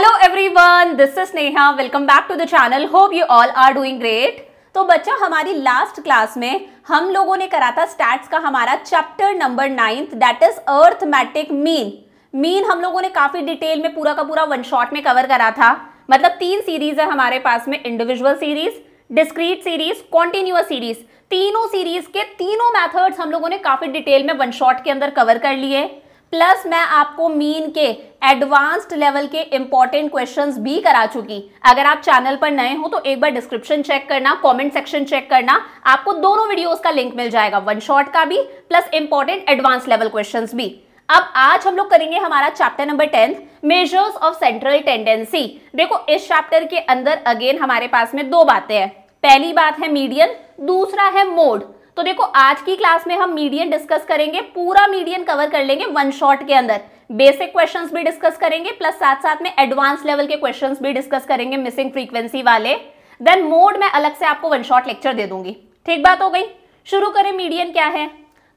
Hello everyone, this is Sneha. Welcome back to the channel. Hope you all are doing great. तो बच्चा, हमारी last class में हम लोगों ने करा था स्टैट्स का हमारा chapter number 9th, that is arithmetic mean हम लोगों ने काफी डिटेल में पूरा का पूरा वन शॉट में कवर करा था। मतलब 3 सीरीज है हमारे पास में, individual series, discrete series, continuous series. तीनों सीरीज के तीनों मेथड्स हम लोगों ने काफी डिटेल में वन शॉट के अंदर कवर कर लिए। प्लस मैं आपको मीन के एडवांस्ड लेवल के इंपॉर्टेंट क्वेश्चंस भी करा चुकी। अगर आप चैनल पर नए हो तो एक बार डिस्क्रिप्शन चेक करना, कमेंट सेक्शन चेक करना, आपको दोनों वीडियोस का लिंक मिल जाएगा, वन शॉट का भी plus important advance level questions भी। अब आज हम लोग करेंगे हमारा chapter number 10, measures of central tendency. देखो, इस चैप्टर के अंदर अगेन हमारे पास में 2 बातें हैं। पहली बात है मीडियन, दूसरा है मोड। तो देखो, आज की क्लास में हम मीडियन डिस्कस करेंगे, पूरा मीडियन कवर कर लेंगे वन शॉट के अंदर। बेसिक क्वेश्चंस भी डिस्कस करेंगे, प्लस साथ साथ में एडवांस लेवल के क्वेश्चंस भी डिस्कस करेंगे, मिसिंग फ्रीक्वेंसी वाले। देन मोड में अलग से आपको वन शॉट लेक्चर दे दूंगी। ठीक बात हो गई। शुरू करें, मीडियन क्या है।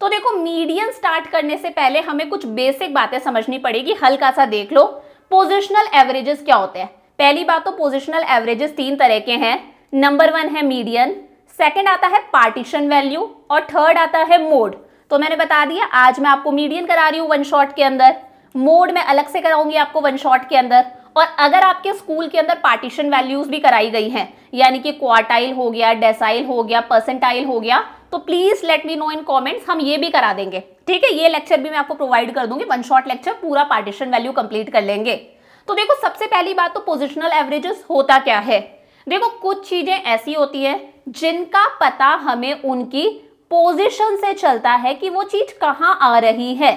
तो देखो, मीडियन स्टार्ट करने से पहले हमें कुछ बेसिक बातें समझनी पड़ेगी। हल्का सा देख लो, पोजिशनल एवरेजेस क्या होते हैं। पहली बात तो पोजिशनल एवरेजेस 3 तरह के हैं। नंबर 1 है मीडियन, सेकंड आता है पार्टीशन वैल्यू और थर्ड आता है मोड। तो मैंने बता दिया, आज मैं आपको मीडियन करा रही हूँ वन शॉट के अंदर, मोड में अलग से कराऊंगी आपको वन शॉट के अंदर। और अगर आपके स्कूल के अंदर पार्टीशन वैल्यूज भी कराई गई हैं, यानी कि क्वार्टाइल हो गया, डेसाइल हो गया, परसेंटाइल हो गया, तो please let me know in comments, हम ये भी करा देंगे। ठीक है, ये लेक्चर भी मैं आपको प्रोवाइड कर दूंगी, वन शॉट लेक्चर, पूरा पार्टीशन वैल्यू कंप्लीट कर लेंगे। तो देखो, सबसे पहली बात तो पोजिशनल एवरेजेस होता क्या है। देखो, कुछ चीजें ऐसी होती है जिनका पता हमें उनकी पोजीशन से चलता है कि वो चीज कहां आ रही है।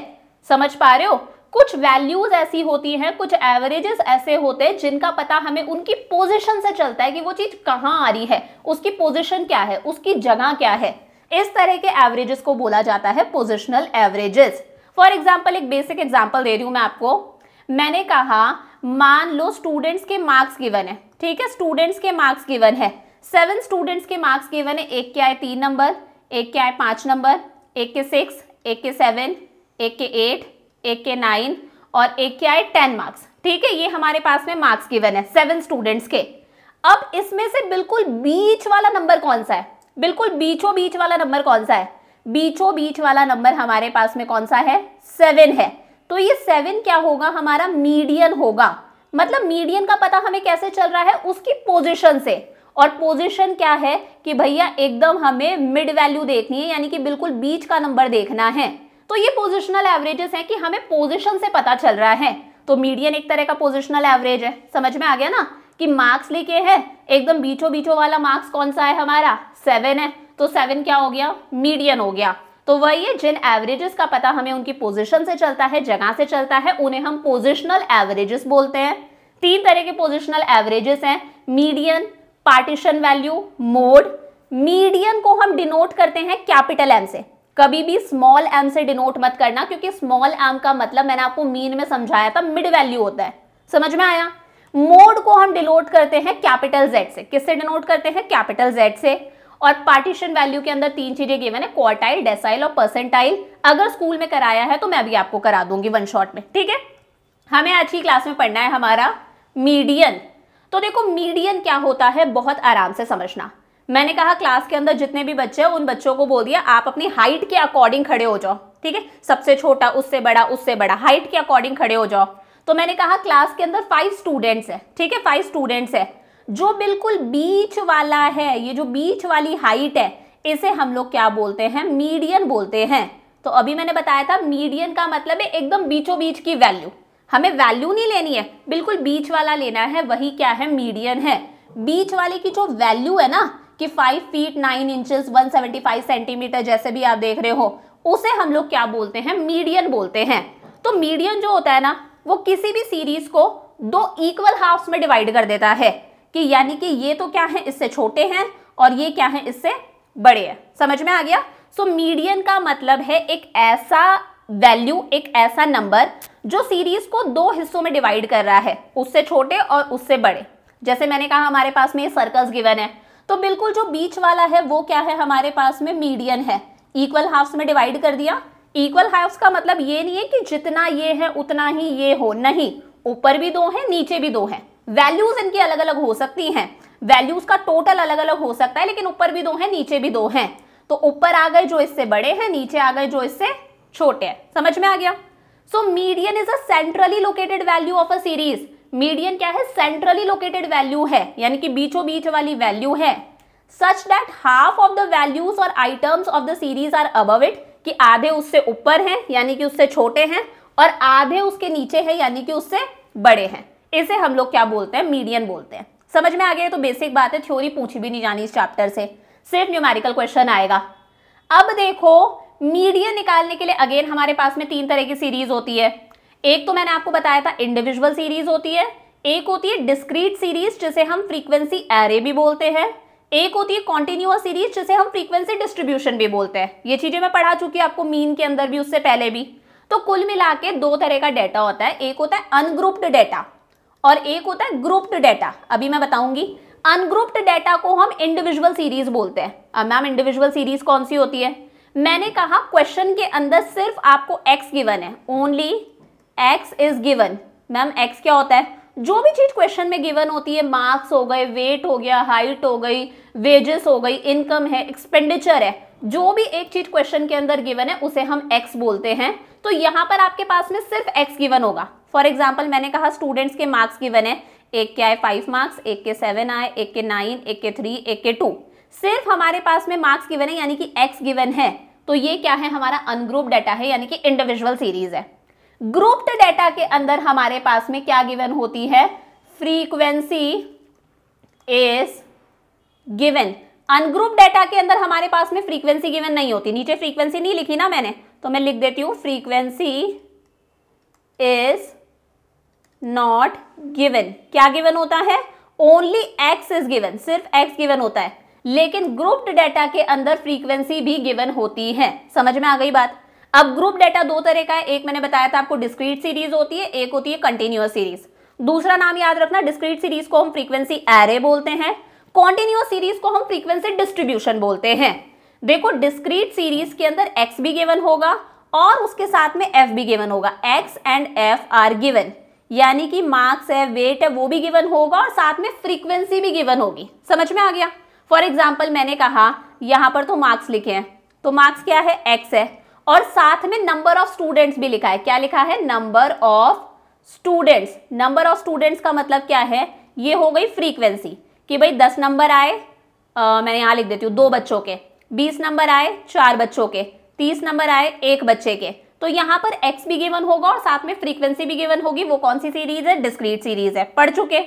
समझ पा रहे हो। कुछ वैल्यूज ऐसी होती हैं, कुछ एवरेजेस ऐसे होते हैं जिनका पता हमें उनकी पोजीशन से चलता है कि वो चीज कहां आ रही है, उसकी पोजीशन क्या है, उसकी जगह क्या है। इस तरह के एवरेजेस को बोला जाता है पोजिशनल एवरेजेस। फॉर एग्जाम्पल, एक बेसिक एग्जाम्पल दे रही हूं मैं आपको। मैंने कहा, मान लो स्टूडेंट्स के मार्क्स गिवन है। ठीक है, स्टूडेंट्स के मार्क्स गिवन है, 7 स्टूडेंट्स के मार्क्स गिवन है। एक के आए 3 नंबर, एक के आए 5 नंबर, एक के 6, एक के 7, एक के 8, एक के 9 और एक के आए 10 मार्क्स। ठीक है, ये हमारे पास में मार्क्स गिवन है 7 स्टूडेंट्स के। अब इसमें से बिल्कुल बीच वाला नंबर कौन सा है, बिल्कुल बीचों बीच वाला नंबर कौन सा है। बीचों बीच वाला नंबर हमारे पास में कौन सा है, 7 है। तो ये 7 क्या होगा, हमारा मीडियन होगा। मतलब मीडियन का पता हमें कैसे चल रहा है, उसकी पोजीशन से। और पोजीशन क्या है कि भैया एकदम हमें मिड वैल्यू देखनी है, यानी कि बिल्कुल बीच का नंबर देखना है। तो ये पोजिशनल एवरेजेस है कि हमें पोजीशन से पता चल रहा है। तो मीडियन एक तरह का पोजिशनल एवरेज है। समझ में आ गया ना कि मार्क्स लिखे हैं, एकदम बीचों बीचों वाला मार्क्स कौन सा है, हमारा 7 है। तो 7 क्या हो गया, मीडियन हो गया। तो वही है, जिन एवरेजेस का पता हमें उनकी पोजीशन से चलता है, जगह से चलता है, उन्हें हम पोजिशनल एवरेजेस बोलते हैं। 3 तरह के पोजिशनल एवरेजेस हैं, median, partition value, mode. Median को हम डिनोट करते हैं कैपिटल एम से, कभी भी स्मॉल एम से डिनोट मत करना, क्योंकि स्मॉल एम का मतलब मैंने आपको मीन में समझाया था, मिड वैल्यू होता है। समझ में आया। मोड को हम डिनोट करते हैं कैपिटल जेड से। किससे डिनोट करते हैं, कैपिटल जेड से। और पार्टीशन वैल्यू के अंदर 3 चीजें गिवन है, क्वार्टाइल, डेसाइल और परसेंटाइल। अगर स्कूल में कराया है तो मैं भी आपको करा दूंगी वन शॉट में। ठीक है, हमें आज की क्लास में पढ़ना है हमारा मीडियन। तो देखो, मीडियन क्या होता है, बहुत आराम से समझना। मैंने कहा, क्लास के अंदर जितने भी बच्चे हैं उन बच्चों को बोल दिया आप अपनी हाइट के अकॉर्डिंग खड़े हो जाओ। ठीक है, सबसे छोटा उससे बड़ा, उससे बड़ा, हाइट के अकॉर्डिंग खड़े हो जाओ। तो मैंने कहा, क्लास के अंदर 5 स्टूडेंट्स है। ठीक है, 5 स्टूडेंट्स है। जो बिल्कुल बीच वाला है, ये जो बीच वाली हाइट है, इसे हम लोग क्या बोलते हैं, मीडियन बोलते हैं। तो अभी मैंने बताया था, मीडियन का मतलब है एकदम बीचों बीच की वैल्यू। हमें वैल्यू नहीं लेनी है, बिल्कुल बीच वाला लेना है, वही क्या है, मीडियन है। बीच वाले की जो वैल्यू है ना, कि 5 फीट 9 इंचेस 175 सेंटीमीटर, जैसे भी आप देख रहे हो, उसे हम लोग क्या बोलते हैं, मीडियन बोलते हैं। तो मीडियन जो होता है ना, वो किसी भी सीरीज को 2 इक्वल हाफ्स में डिवाइड कर देता है, कि यानी कि ये तो क्या है, इससे छोटे हैं, और ये क्या है, इससे बड़े हैं। समझ में आ गया। सो मीडियन का मतलब है एक ऐसा वैल्यू, एक ऐसा नंबर जो सीरीज को 2 हिस्सों में डिवाइड कर रहा है, उससे छोटे और उससे बड़े। जैसे मैंने कहा, हमारे पास में ये सर्कल्स गिवन है, तो बिल्कुल जो बीच वाला है वो क्या है, हमारे पास में मीडियन है। इक्वल हाफ्स में डिवाइड कर दिया। इक्वल हाफ्स का मतलब ये नहीं है कि जितना ये है उतना ही ये हो, नहीं, ऊपर भी 2 है, नीचे भी 2 है। वैल्यूज इनकी अलग अलग हो सकती हैं, वैल्यूज का टोटल अलग अलग हो सकता है, लेकिन ऊपर भी 2 है, नीचे भी 2 हैं। तो ऊपर आ गए जो इससे बड़े हैं, नीचे आ गए जो इससे छोटे हैं। समझ में आ गया? सो median is a centrally located value of a series. Median क्या है? सेंट्रली लोकेटेड वैल्यू है, यानी कि बीचों बीच वाली वैल्यू है। Such that half of the values और items of the series are above it, कि आधे उससे ऊपर हैं यानी कि उससे छोटे हैं, और आधे उसके नीचे हैं यानी कि उससे बड़े हैं। इसे हम लोग क्या बोलते हैं? मीडियन बोलते हैं। समझ में आ गया? तो बेसिक बात है, थ्योरी पूछी भी नहीं जानी इस चैप्टर से, सिर्फ न्यूमेरिकल क्वेश्चन आएगा। अब देखो, मीडियन निकालने के लिए अगेन हमारे पास में 3 तरह की सीरीज होती है। एक तो मैंने आपको बताया था इंडिविजुअल सीरीज होती है, एक होती है डिस्क्रीट सीरीज जिसे हम फ्रीक्वेंसी एरे भी बोलते हैं, एक होती है कॉन्टिन्यूअस सीरीज जिसे हम फ्रीक्वेंसी डिस्ट्रीब्यूशन भी बोलते हैं। ये चीजें मैं पढ़ा चुकी हूं आपको मीन के अंदर भी, उससे पहले भी। तो कुल मिला के 2 तरह का डेटा होता है, एक होता है अनग्रुप्ड डेटा और एक होता है ग्रुप्ड डेटा। अभी मैं बताऊंगी। अनग्रुप्ड डेटा को हम इंडिविजुअल सीरीज बोलते हैं। अब मैम इंडिविजुअल सीरीज कौन सी होती है? मैंने कहा क्वेश्चन के अंदर सिर्फ आपको x गिवन है, only x is given. Ma'am x क्या होता है? जो भी चीज क्वेश्चन में गिवन होती है, मार्क्स हो गए, वेट हो गया, हाइट हो गई, वेजेस हो गई, इनकम है, एक्सपेंडिचर है, जो भी एक चीज क्वेश्चन के अंदर गिवन है उसे हम x बोलते हैं। तो यहाँ पर आपके पास में सिर्फ x गिवन होगा। फॉर एग्जाम्पल मैंने कहा स्टूडेंट्स के मार्क्स गिवन है, एक के आए 5 मार्क्स, एक के 7 आए, एक के 9, एक के 3, एक के 2। सिर्फ हमारे पास में मार्क्स गिवन है यानी कि x गिवन है। तो ये क्या है? हमारा अनग्रुप्ड डेटा है, यानी कि इंडिविजुअल सीरीज है। ग्रुप्ड डेटा के अंदर हमारे पास में क्या गिवन होती है? Frequency is given. Ungrouped data के अंदर हमारे पास में फ्रीक्वेंसी गिवन नहीं होती। नीचे फ्रीक्वेंसी नहीं लिखी ना मैंने, तो मैं लिख देती हूं फ्रीक्वेंसी इज नॉट गिवन। क्या गिवन होता है? ओनली x इज गिवन, सिर्फ x गिवन होता है। लेकिन ग्रुप्ड डेटा के अंदर फ्रीक्वेंसी भी गिवन होती है। समझ में आ गई बात? अब ग्रुप डेटा 2 तरह का है, एक मैंने बताया था आपको डिस्क्रीट सीरीज होती है, एक होती है कंटिन्यूअस सीरीज। दूसरा नाम याद रखना, डिस्क्रीट सीरीज को हम फ्रीक्वेंसी एरे बोलते हैं, कॉन्टिन्यूअस सीरीज को हम फ्रीक्वेंसी डिस्ट्रीब्यूशन बोलते हैं। देखो डिस्क्रीट सीरीज के अंदर x भी गिवन होगा और उसके साथ में f भी गिवन होगा। x and f are given, यानी कि मार्क्स है, वेट है, वो भी गिवन होगा और साथ में फ्रीक्वेंसी भी गिवन होगी। समझ में आ गया? फॉर एग्जाम्पल मैंने कहा यहां पर तो मार्क्स लिखे हैं, तो मार्क्स क्या है? x है, और साथ में नंबर ऑफ स्टूडेंट्स भी लिखा है। क्या लिखा है? Number of students. Number of students का मतलब क्या है? ये हो गई फ्रीक्वेंसी कि भाई 10 नंबर आए, मैं यहां लिख देती हूँ 2 बच्चों के, 20 नंबर आए 4 बच्चों के, 30 नंबर आए 1 बच्चे के। तो यहां पर x भी गिवन होगा और साथ में फ्रीक्वेंसी भी गिवन होगी। वो कौन सी सीरीज है? डिस्क्रीट सीरीज है, पढ़ चुके।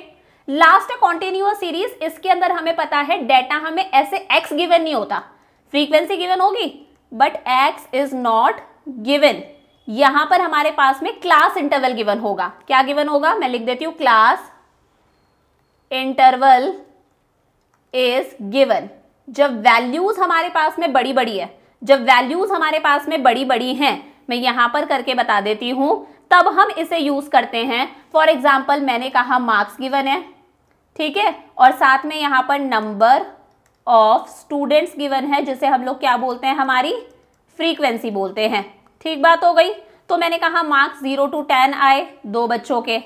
लास्ट है कॉन्टिन्यूअस सीरीज। इसके अंदर हमें पता है डेटा हमें ऐसे x गिवन नहीं होता, फ्रीक्वेंसी गिवन होगी but x is not given. यहां पर हमारे पास में क्लास इंटरवल गिवन होगा। क्या गिवन होगा? मैं लिख देती हूं क्लास इंटरवल इज गिवन। जब वैल्यूज हमारे पास में बड़ी बड़ी है, जब वैल्यूज हमारे पास में बड़ी बड़ी हैं, मैं यहां पर करके बता देती हूं, तब हम इसे यूज करते हैं। फॉर एग्जाम्पल मैंने कहा मार्क्स गिवन है, ठीक है, और साथ में यहां पर नंबर ऑफ स्टूडेंट्स गिवन है, जिसे हम लोग क्या बोलते हैं? हमारी फ्रीक्वेंसी बोलते हैं। ठीक बात हो गई? तो मैंने कहा मार्क्स 0 to 10 आए 2 बच्चों के,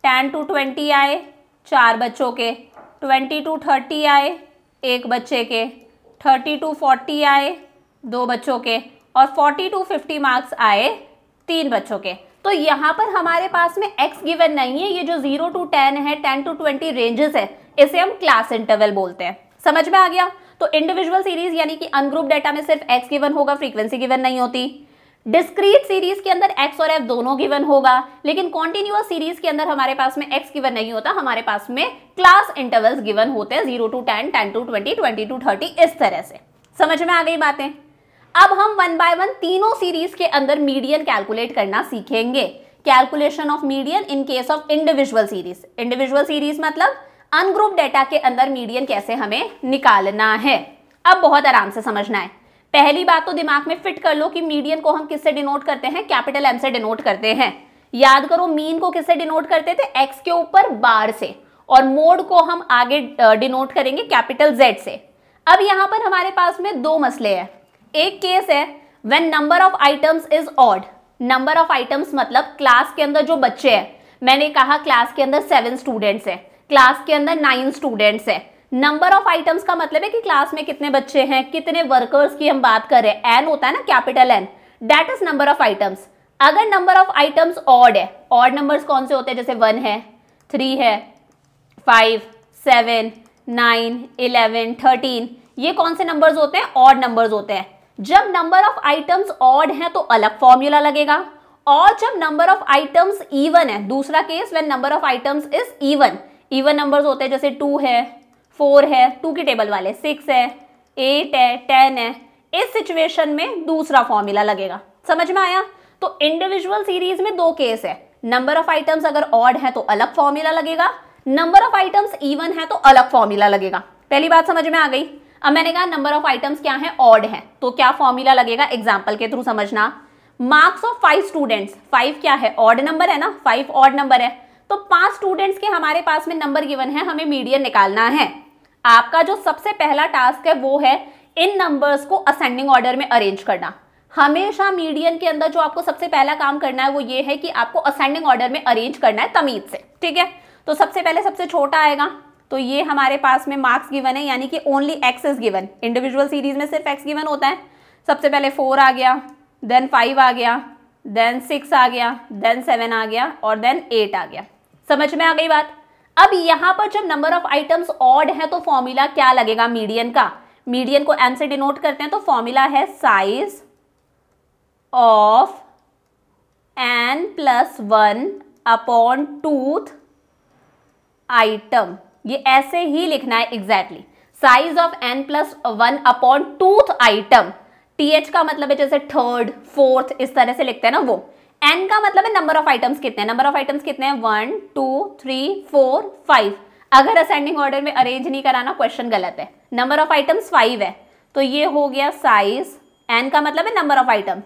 10 to 20 आए 4 बच्चों के, 20 to 30 आए 1 बच्चे के, 30 to 40 आए 2 बच्चों के, और 40 to 50 मार्क्स आए 3 बच्चों के। तो यहाँ पर हमारे पास में x गिवन नहीं है। ये जो 0 to 10 है, 10 to 20 रेंजेस है, इसे हम क्लास इंटरवल बोलते हैं। समझ में आ गया? तो इंडिविजुअल सीरीज यानी कि अनग्रुप डेटा में सिर्फ x गिवन होगा, फ्रीक्वेंसी गिवन नहीं होती। डिस्क्रीट सीरीज के अंदर x और f दोनों गिवन होगा, लेकिन कॉन्टिन्यूअस सीरीज के अंदर हमारे पास में x गिवन नहीं होता, हमारे पास में क्लास इंटरवल्स गिवन होते हैं 0 to 10, 10 to 20, 20 to 30, इस तरह से। समझ में आ गई बातें? अब हम 1 by 1 तीनों सीरीज के अंदर मीडियन कैलकुलेट करना सीखेंगे। Calculation of median in case of individual series. Individual series मतलब अनग्रुप डेटा के अंदर मीडियन कैसे हमें निकालना है। अब बहुत आराम से समझना है। पहली बात तो दिमाग में फिट कर लो कि मीडियन को हम किससे डिनोट करते हैं? कैपिटल M से डिनोट करते हैं। याद करो मीन को किससे डिनोट करते थे? x के ऊपर बार से, और मोड को हम आगे डिनोट करेंगे कैपिटल Z से। अब यहां पर हमारे पास में 2 मसले हैं। एक केस है when number of items is odd. Number of items मतलब क्लास के अंदर जो बच्चे हैं, मैंने कहा क्लास के अंदर 7 स्टूडेंट्स है, क्लास के अंदर 9 स्टूडेंट्स है। नंबर ऑफ आइटम्स का मतलब है कि क्लास में कितने बच्चे हैं, कितने वर्कर्स की हम बात कर रहे हैं। एन होता है ना, capital N, that is number of items. अगर नंबर ऑफ आइटम्स ऑड है, ऑड नंबर्स कौन से होते हैं, जैसे 1 है, 3 है, 5, 7, 9, 11, 13, ये कौन से नंबर्स होते हैं, ऑड नंबर्स होते हैं। जब नंबर ऑफ आइटम्स ऑड है तो अलग फॉर्मूला लगेगा, और जब नंबर ऑफ आइटम्स इवन है, दूसरा case when number of items is even, even numbers होते हैं जैसे 2 है, 4 है, 2 की टेबल वाले, 6 है, 8 है, 10 है, इस सिचुएशन में दूसरा फॉर्मूला लगेगा। समझ में आया? तो इंडिविजुअल सीरीज में 2 केस है, नंबर ऑफ आइटम्स अगर ऑड है तो अलग फॉर्मूला लगेगा, नंबर ऑफ आइटम्स इवन है तो अलग फॉर्मूला लगेगा। पहली बात समझ में आ गई। अब मैंने कहा नंबर ऑफ आइटम्स क्या है, ऑड है, तो क्या फॉर्मूला लगेगा, एग्जांपल के थ्रू समझना। मार्क्स ऑफ 5 स्टूडेंट्स, 5 क्या है, ऑड नंबर है ना, 5 ऑड नंबर है, तो 5 स्टूडेंट्स के हमारे पास में नंबर गिवन है, हमें मीडियन निकालना है। आपका जो सबसे पहला टास्क है वो है इन नंबर्स को असेंडिंग ऑर्डर में अरेंज करना। हमेशा मीडियन के अंदर जो आपको सबसे पहला काम करना है वो ये है कि आपको असेंडिंग ऑर्डर में अरेंज करना है तमीज से, ठीक है। तो सबसे पहले सबसे छोटा आएगा, तो ये हमारे पास में मार्क्स गिवन है, यानी कि only x is given. Individual series में सिर्फ एक्स गिवन होता है। सबसे पहले 4 आ गया, देन 5 आ गया, देन 6 आ गया, देन 7 आ गया, और देन 8 आ गया। समझ में आ गई बात? अब यहां पर जब नंबर ऑफ आइटम्स ऑड है तो फॉर्मूला क्या लगेगा, मीडियन का। मीडियन को एन से डिनोट करते हैं, तो फॉर्मूला है size of n+1 upon twoth item. ये ऐसे ही लिखना है exactly, size of n+1 upon twoth item. th का मतलब है जैसे थर्ड, फोर्थ, इस तरह से लिखते हैं ना वो। n का मतलब है नंबर ऑफ आइटम्स कितने हैं, नंबर ऑफ आइटम्स कितने हैं, 1, 2, 3, 4, 5। अगर असेंडिंग ऑर्डर में अरेंज नहीं कराना क्वेश्चन गलत है। नंबर ऑफ आइटम्स 5 है, तो ये हो गया साइज, n का मतलब है नंबर ऑफ आइटम,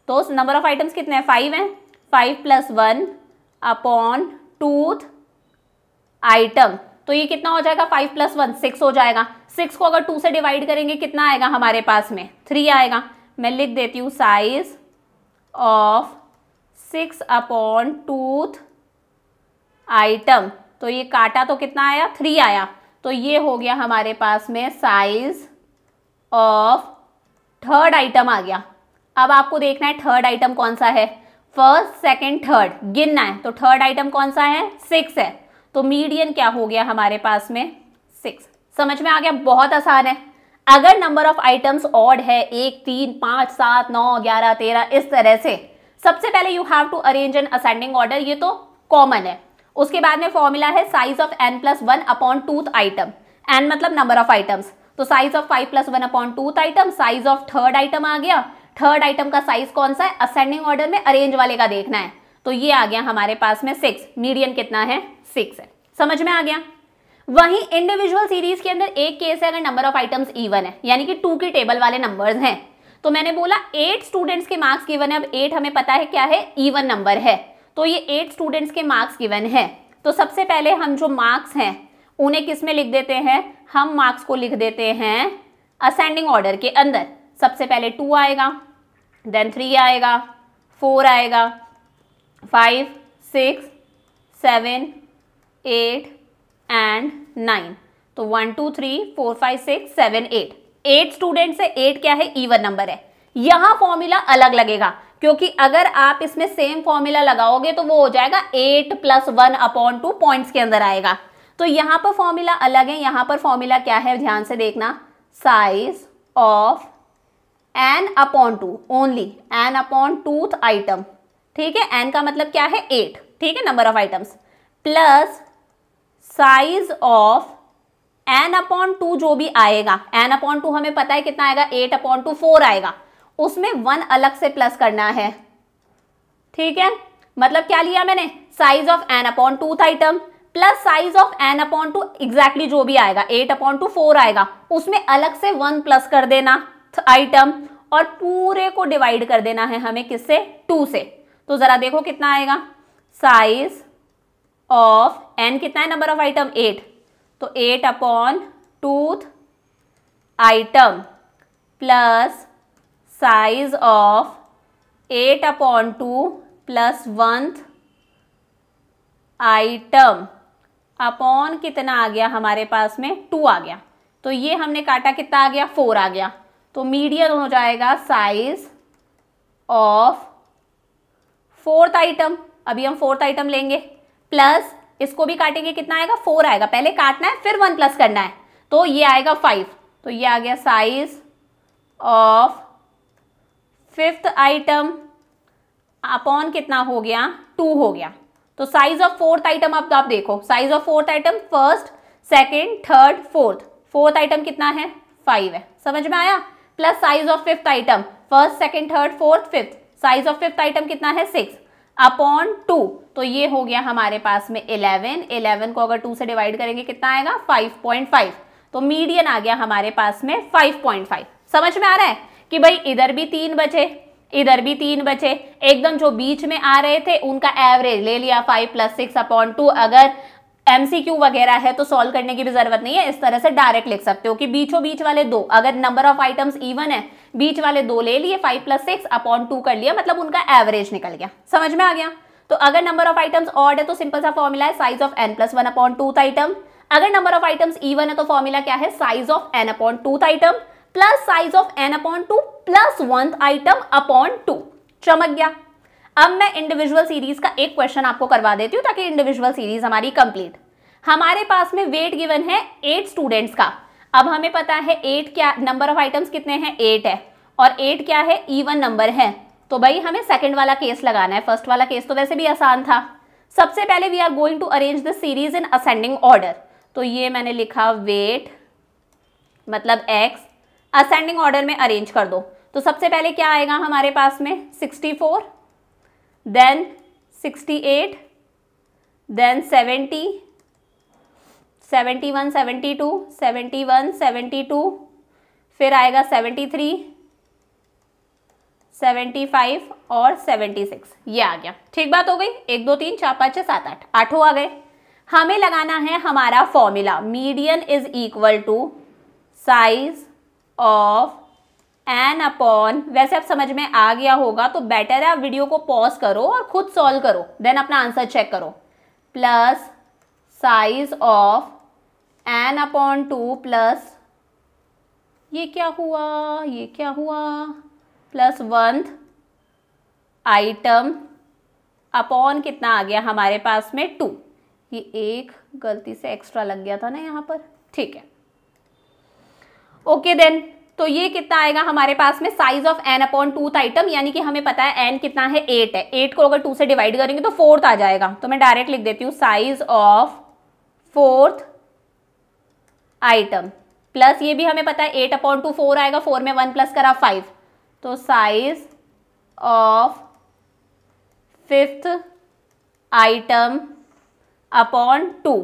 तो नंबर ऑफ आइटम्स कितने हैं, 5 हैं, 5+1 अपॉन टूथ आइटम। तो ये कितना हो जाएगा, 5+1 6 हो जाएगा। 6 को अगर 2 से डिवाइड करेंगे कितना आएगा हमारे पास में, 3 आएगा। मैं लिख देती हूँ size of 6 upon twoth item. तो ये काटा तो कितना आया, 3 आया, तो ये हो गया हमारे पास में साइज ऑफ थर्ड आइटम आ गया। अब आपको देखना है थर्ड आइटम कौन सा है, फर्स्ट, सेकंड, थर्ड गिनना है। तो थर्ड आइटम कौन सा है, 6 है, तो मीडियन क्या हो गया हमारे पास में, 6। समझ में आ गया? बहुत आसान है। अगर नंबर ऑफ आइटम्स ऑड है, 1, 3, 5, 7, 9, 11, 13, इस तरह से, सबसे पहले you have to arrange an ascending order, ये तो कॉमन है। उसके बाद में फॉर्मूला है size of n+1 upon twoth item. n मतलब नंबर ऑफ आइटम्स, तो size of 5+1 upon twoth item, size of third item आ गया। थर्ड आइटम का साइज कौन सा है, असेंडिंग ऑर्डर में अरेंज वाले का देखना है, तो ये आ गया हमारे पास में 6। मीडियन कितना है, 6 है। समझ में आ गया? वहीं इंडिविजुअल सीरीज के अंदर एक केस है अगर नंबर ऑफ आइटम्स इवन है, यानी कि 2 की टेबल वाले नंबर्स हैं। तो मैंने बोला 8 स्टूडेंट्स के मार्क्स गिवन है। अब 8 हमें पता है क्या है, इवन नंबर है, तो ये 8 स्टूडेंट्स के मार्क्स गिवन है। तो सबसे पहले हम जो मार्क्स हैं उन्हें किस में लिख देते हैं, हम मार्क्स को लिख देते हैं असेंडिंग ऑर्डर के अंदर। सबसे पहले 2 आएगा, देन 3 आएगा, 4 आएगा, 5, 6, 7, 8 एंड 9। तो 1, 2, 3, 4, 5, 6, 7, 8। 8 स्टूडेंट से 8 क्या है, इवन नंबर है। यहां फॉर्मूला अलग लगेगा, क्योंकि अगर आप इसमें सेम फॉर्मूला लगाओगे तो वो हो जाएगा 8+1 अपॉन 2 पॉइंट्स के अंदर आएगा। तो यहां पर फॉर्मूला अलग है। यहां पर फॉर्मूला क्या है, ध्यान से देखना, size of n upon 2, only n upon twoth item, ठीक है। n का मतलब क्या है, 8, ठीक है, number of items, plus size of n upon 2 जो भी आएगा, n अपॉन 2 हमें पता है कितना आएगा, 8/2 4 आएगा, उसमें 1 अलग से प्लस करना है, ठीक है। मतलब क्या लिया मैंने, size of n upon twoth item plus size of n upon 2 exactly जो भी आएगा, 8/2 4 आएगा, उसमें अलग से 1 प्लस कर देना आइटम, और पूरे को डिवाइड कर देना है हमें किससे, 2 से। तो जरा देखो कितना आएगा, साइज ऑफ n कितना है, नंबर ऑफ आइटम 8, तो 8/टूथ item plus size of 8/2 plus 1 item upon कितना आ गया हमारे पास में 2 आ गया। तो ये हमने काटा, कितना आ गया 4 आ गया। तो मीडियन हो जाएगा साइज ऑफ 4th आइटम। अभी हम 4th आइटम लेंगे, प्लस इसको भी काटेंगे, कितना आएगा 4 आएगा। पहले काटना है फिर 1 प्लस करना है, तो ये आएगा 5। तो ये आ गया size of 5th item upon कितना हो गया 2 हो गया। तो साइज ऑफ 4th आइटम अब आप देखो, size of 4th item 1st, 2nd, 3rd, 4th। 4th item कितना है 5 है, समझ में आया। Plus size of 5th item 1st, 2nd, 3rd, 4th, 5th। Size of 5th item कितना है 6 अपॉन 2। तो ये हो गया हमारे पास में 11। 11 को अगर 2 से डिवाइड करेंगे कितना आएगा 5.5। तो मीडियन आ गया हमारे पास में 5.5। समझ में आ रहा है कि भाई इधर भी 3 बचे, इधर भी 3 बचे, एकदम जो बीच में आ रहे थे उनका एवरेज ले लिया 5 + 6/2। अगर MCQ वगैरह है तो सॉल्व करने की भी जरूरत नहीं है, इस तरह से डायरेक्ट लिख सकते हो कि बीचों बीच वाले 2, अगर नंबर ऑफ आइटम्स इवन है बीच वाले 2 ले लिए, 5 + 6/2 कर लिया, मतलब उनका एवरेज निकल गया। समझ में आ गया। तो अगर नंबर ऑफ आइटम्स ऑड है तो सिंपल सा फॉर्मूला है साइज ऑफ n+1/2th आइटम। अगर नंबर ऑफ आइटम्स इवन है तो फॉर्मूला क्या है size of n/2th item plus size of n/2 plus 1th item upon 2। चमक गया। अब मैं इंडिविजुअल सीरीज का एक क्वेश्चन आपको करवा देती हूँ ताकि इंडिविजुअल सीरीज हमारी कंप्लीट। हमारे पास में वेट गिवन है 8 स्टूडेंट्स का। अब हमें पता है 8 क्या, नंबर ऑफ आइटम्स कितने हैं 8 है, और 8 क्या है इवन नंबर है। तो भाई हमें सेकंड वाला केस लगाना है, फर्स्ट वाला केस तो वैसे भी आसान था। सबसे पहले we are going to arrange the series in ascending order. तो ये मैंने लिखा वेट मतलब x असेंडिंग ऑर्डर में अरेंज कर दो। तो सबसे पहले क्या आएगा हमारे पास में 64, देन 68, देन 70, 71, 72, 71, 72, फिर आएगा 73, 75 और 76। ये आ गया। ठीक बात हो गई। 1 2 3 4 5 6 7 8 8 आ गए। हमें लगाना है हमारा formula median is equal to size of n upon, वैसे अब समझ में आ गया होगा तो बेटर है आप वीडियो को पॉज करो और खुद सॉल्व करो, देन अपना आंसर चेक करो, plus size of n/2 plus ये क्या हुआ, ये क्या हुआ, प्लस 1th आइटम अपॉन कितना आ गया हमारे पास में 2। ये एक गलती से एक्स्ट्रा लग गया था ना यहाँ पर, ठीक है। ओके देन, तो ये कितना आएगा हमारे पास में साइज ऑफ n/2th आइटम, यानी कि हमें पता है n कितना है 8 है, 8 को अगर 2 से डिवाइड करेंगे तो 4th आ जाएगा। तो मैं डायरेक्ट लिख देती हूँ size of 4th item, plus ये भी हमें पता है 8/2 4 आएगा, 4 में 1 प्लस करा 5, तो size of 5th item upon 2।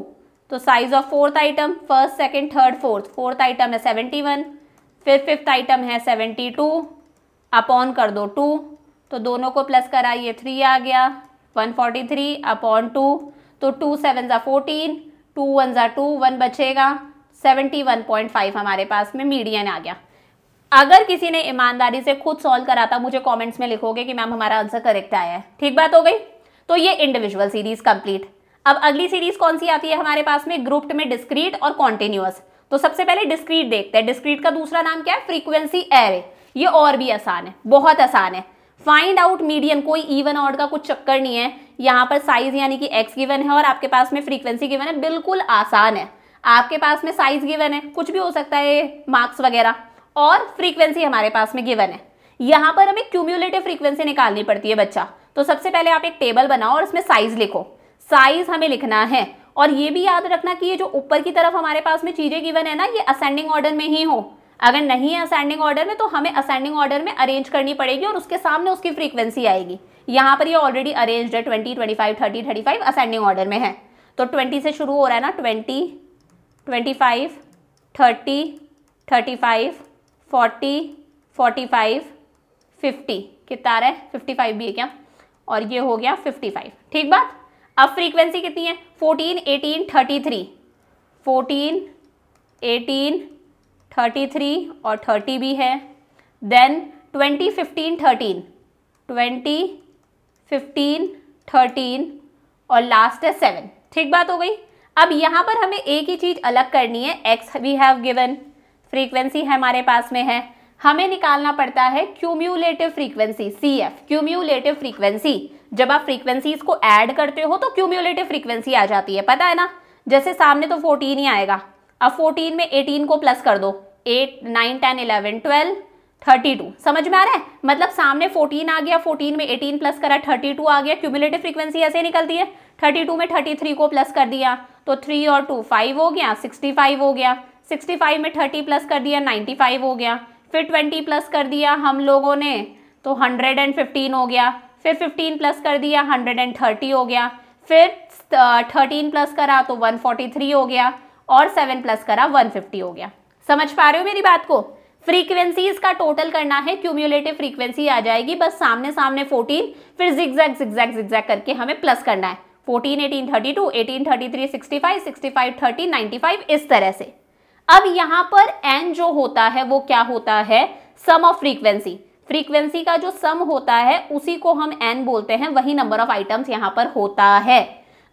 तो size of 4th item 1st, 2nd, 3rd, 4th, 4th item है 71, फिर 5th आइटम है 72, अपॉन कर दो 2, तो दोनों को प्लस करा ये 3 आ गया, 143 अपॉन 2, तो 2 7 ज़ा 14, 2 1 ज़ा 2, 1 बचेगा, 71.5 हमारे पास में मीडियन आ गया। अगर किसी ने ईमानदारी से खुद सॉल्व करा था मुझे कमेंट्स में लिखोगे कि मैम हमारा आंसर करेक्ट आया है। ठीक बात हो गई। तो ये इंडिविजुअल सीरीज कंप्लीट। अब अगली सीरीज कौन सी आती है हमारे पास में, ग्रुप्ड में डिस्क्रीट और कॉन्टिन्यूअस। तो सबसे पहले डिस्क्रीट देखते हैं। डिस्क्रीट का दूसरा नाम क्या है, फ्रीक्वेंसी एरे। ये और भी आसान है, बहुत आसान है। फाइंड आउट मीडियन, कोई इवन ऑड का कुछ चक्कर नहीं है। यहाँ पर साइज यानी कि x गिवन है और आपके पास में फ्रीक्वेंसी गिवन है, बिल्कुल आसान है। आपके पास में साइज गिवन है, कुछ भी हो सकता है मार्क्स वगैरह, और फ्रीक्वेंसी हमारे पास में गिवन है। यहाँ पर हमें क्यूम्युलेटिव फ्रीक्वेंसी निकालनी पड़ती है बच्चा। तो सबसे पहले आप एक टेबल बनाओ और इसमें साइज लिखो, साइज हमें लिखना है। और ये भी याद रखना कि ये जो ऊपर की तरफ हमारे पास में चीजें गिवन है ना, ये असेंडिंग ऑर्डर में ही हो। अगर नहीं है असेंडिंग ऑर्डर में तो हमें असेंडिंग ऑर्डर में अरेंज करनी पड़ेगी और उसके सामने उसकी फ्रीक्वेंसी आएगी। यहाँ पर ये ऑलरेडी अरेंज्ड है, 20, 25, 30, 35 असेंडिंग ऑर्डर में है। तो 20 से शुरू हो रहा है ना, 20, 25, 30, 35, 40, 45, 50, कितना आ रहा है 55 भी है क्या, और ये हो गया 55। ठीक बात। अब फ्रीक्वेंसी कितनी है, 14, 18, 33, 14, 18, 33 और 30 भी है। देन 20, 15, 13, 20, 15, 13 और लास्ट है 7। ठीक बात हो गई। अब यहाँ पर हमें एक ही चीज अलग करनी है, X we have given, frequency हमारे पास में है, हमें निकालना पड़ता है cumulative frequency, CF cumulative frequency. जब आप फ्रीक्वेंसीज को ऐड करते हो तो क्यूम्यूलेटिव फ्रीक्वेंसी आ जाती है, पता है ना। जैसे सामने तो 14 ही आएगा, अब 14 में 18 को प्लस कर दो, 8 9 10 11 12 32, समझ में आ रहा है। मतलब सामने 14 आ गया, 14 में 18 प्लस करा 32 आ गया। क्यूम्यूलेटिव फ्रीक्वेंसी ऐसे निकलती है। 32 में 33 को प्लस कर दिया तो 3 और 2 5 हो गया, 65 हो गया। 65 में 30 प्लस कर दिया 95 हो गया। फिर 20 प्लस कर दिया हम लोगों ने तो 115 हो गया। फिर 15 प्लस कर दिया 130 हो गया। फिर 13 प्लस करा तो 143 हो गया और 7 प्लस करा 150 हो गया। समझ पा रहे हो मेरी बात को। फ्रीक्वेंसीज का टोटल करना है, क्यूम्यूलेटिव फ्रीक्वेंसी आ जाएगी, बस सामने सामने 14, फिर जिगजैग जिगजैग जिगजैग करके हमें प्लस करना है। 14 18 32 18 33 65 65 30 95 इस तरह से। अब यहाँ पर n जो होता है वो क्या होता है, सम ऑफ फ्रीक्वेंसी। फ्रीक्वेंसी का जो सम होता है उसी को हम n बोलते हैं, वही नंबर ऑफ आइटम्स यहाँ पर होता है।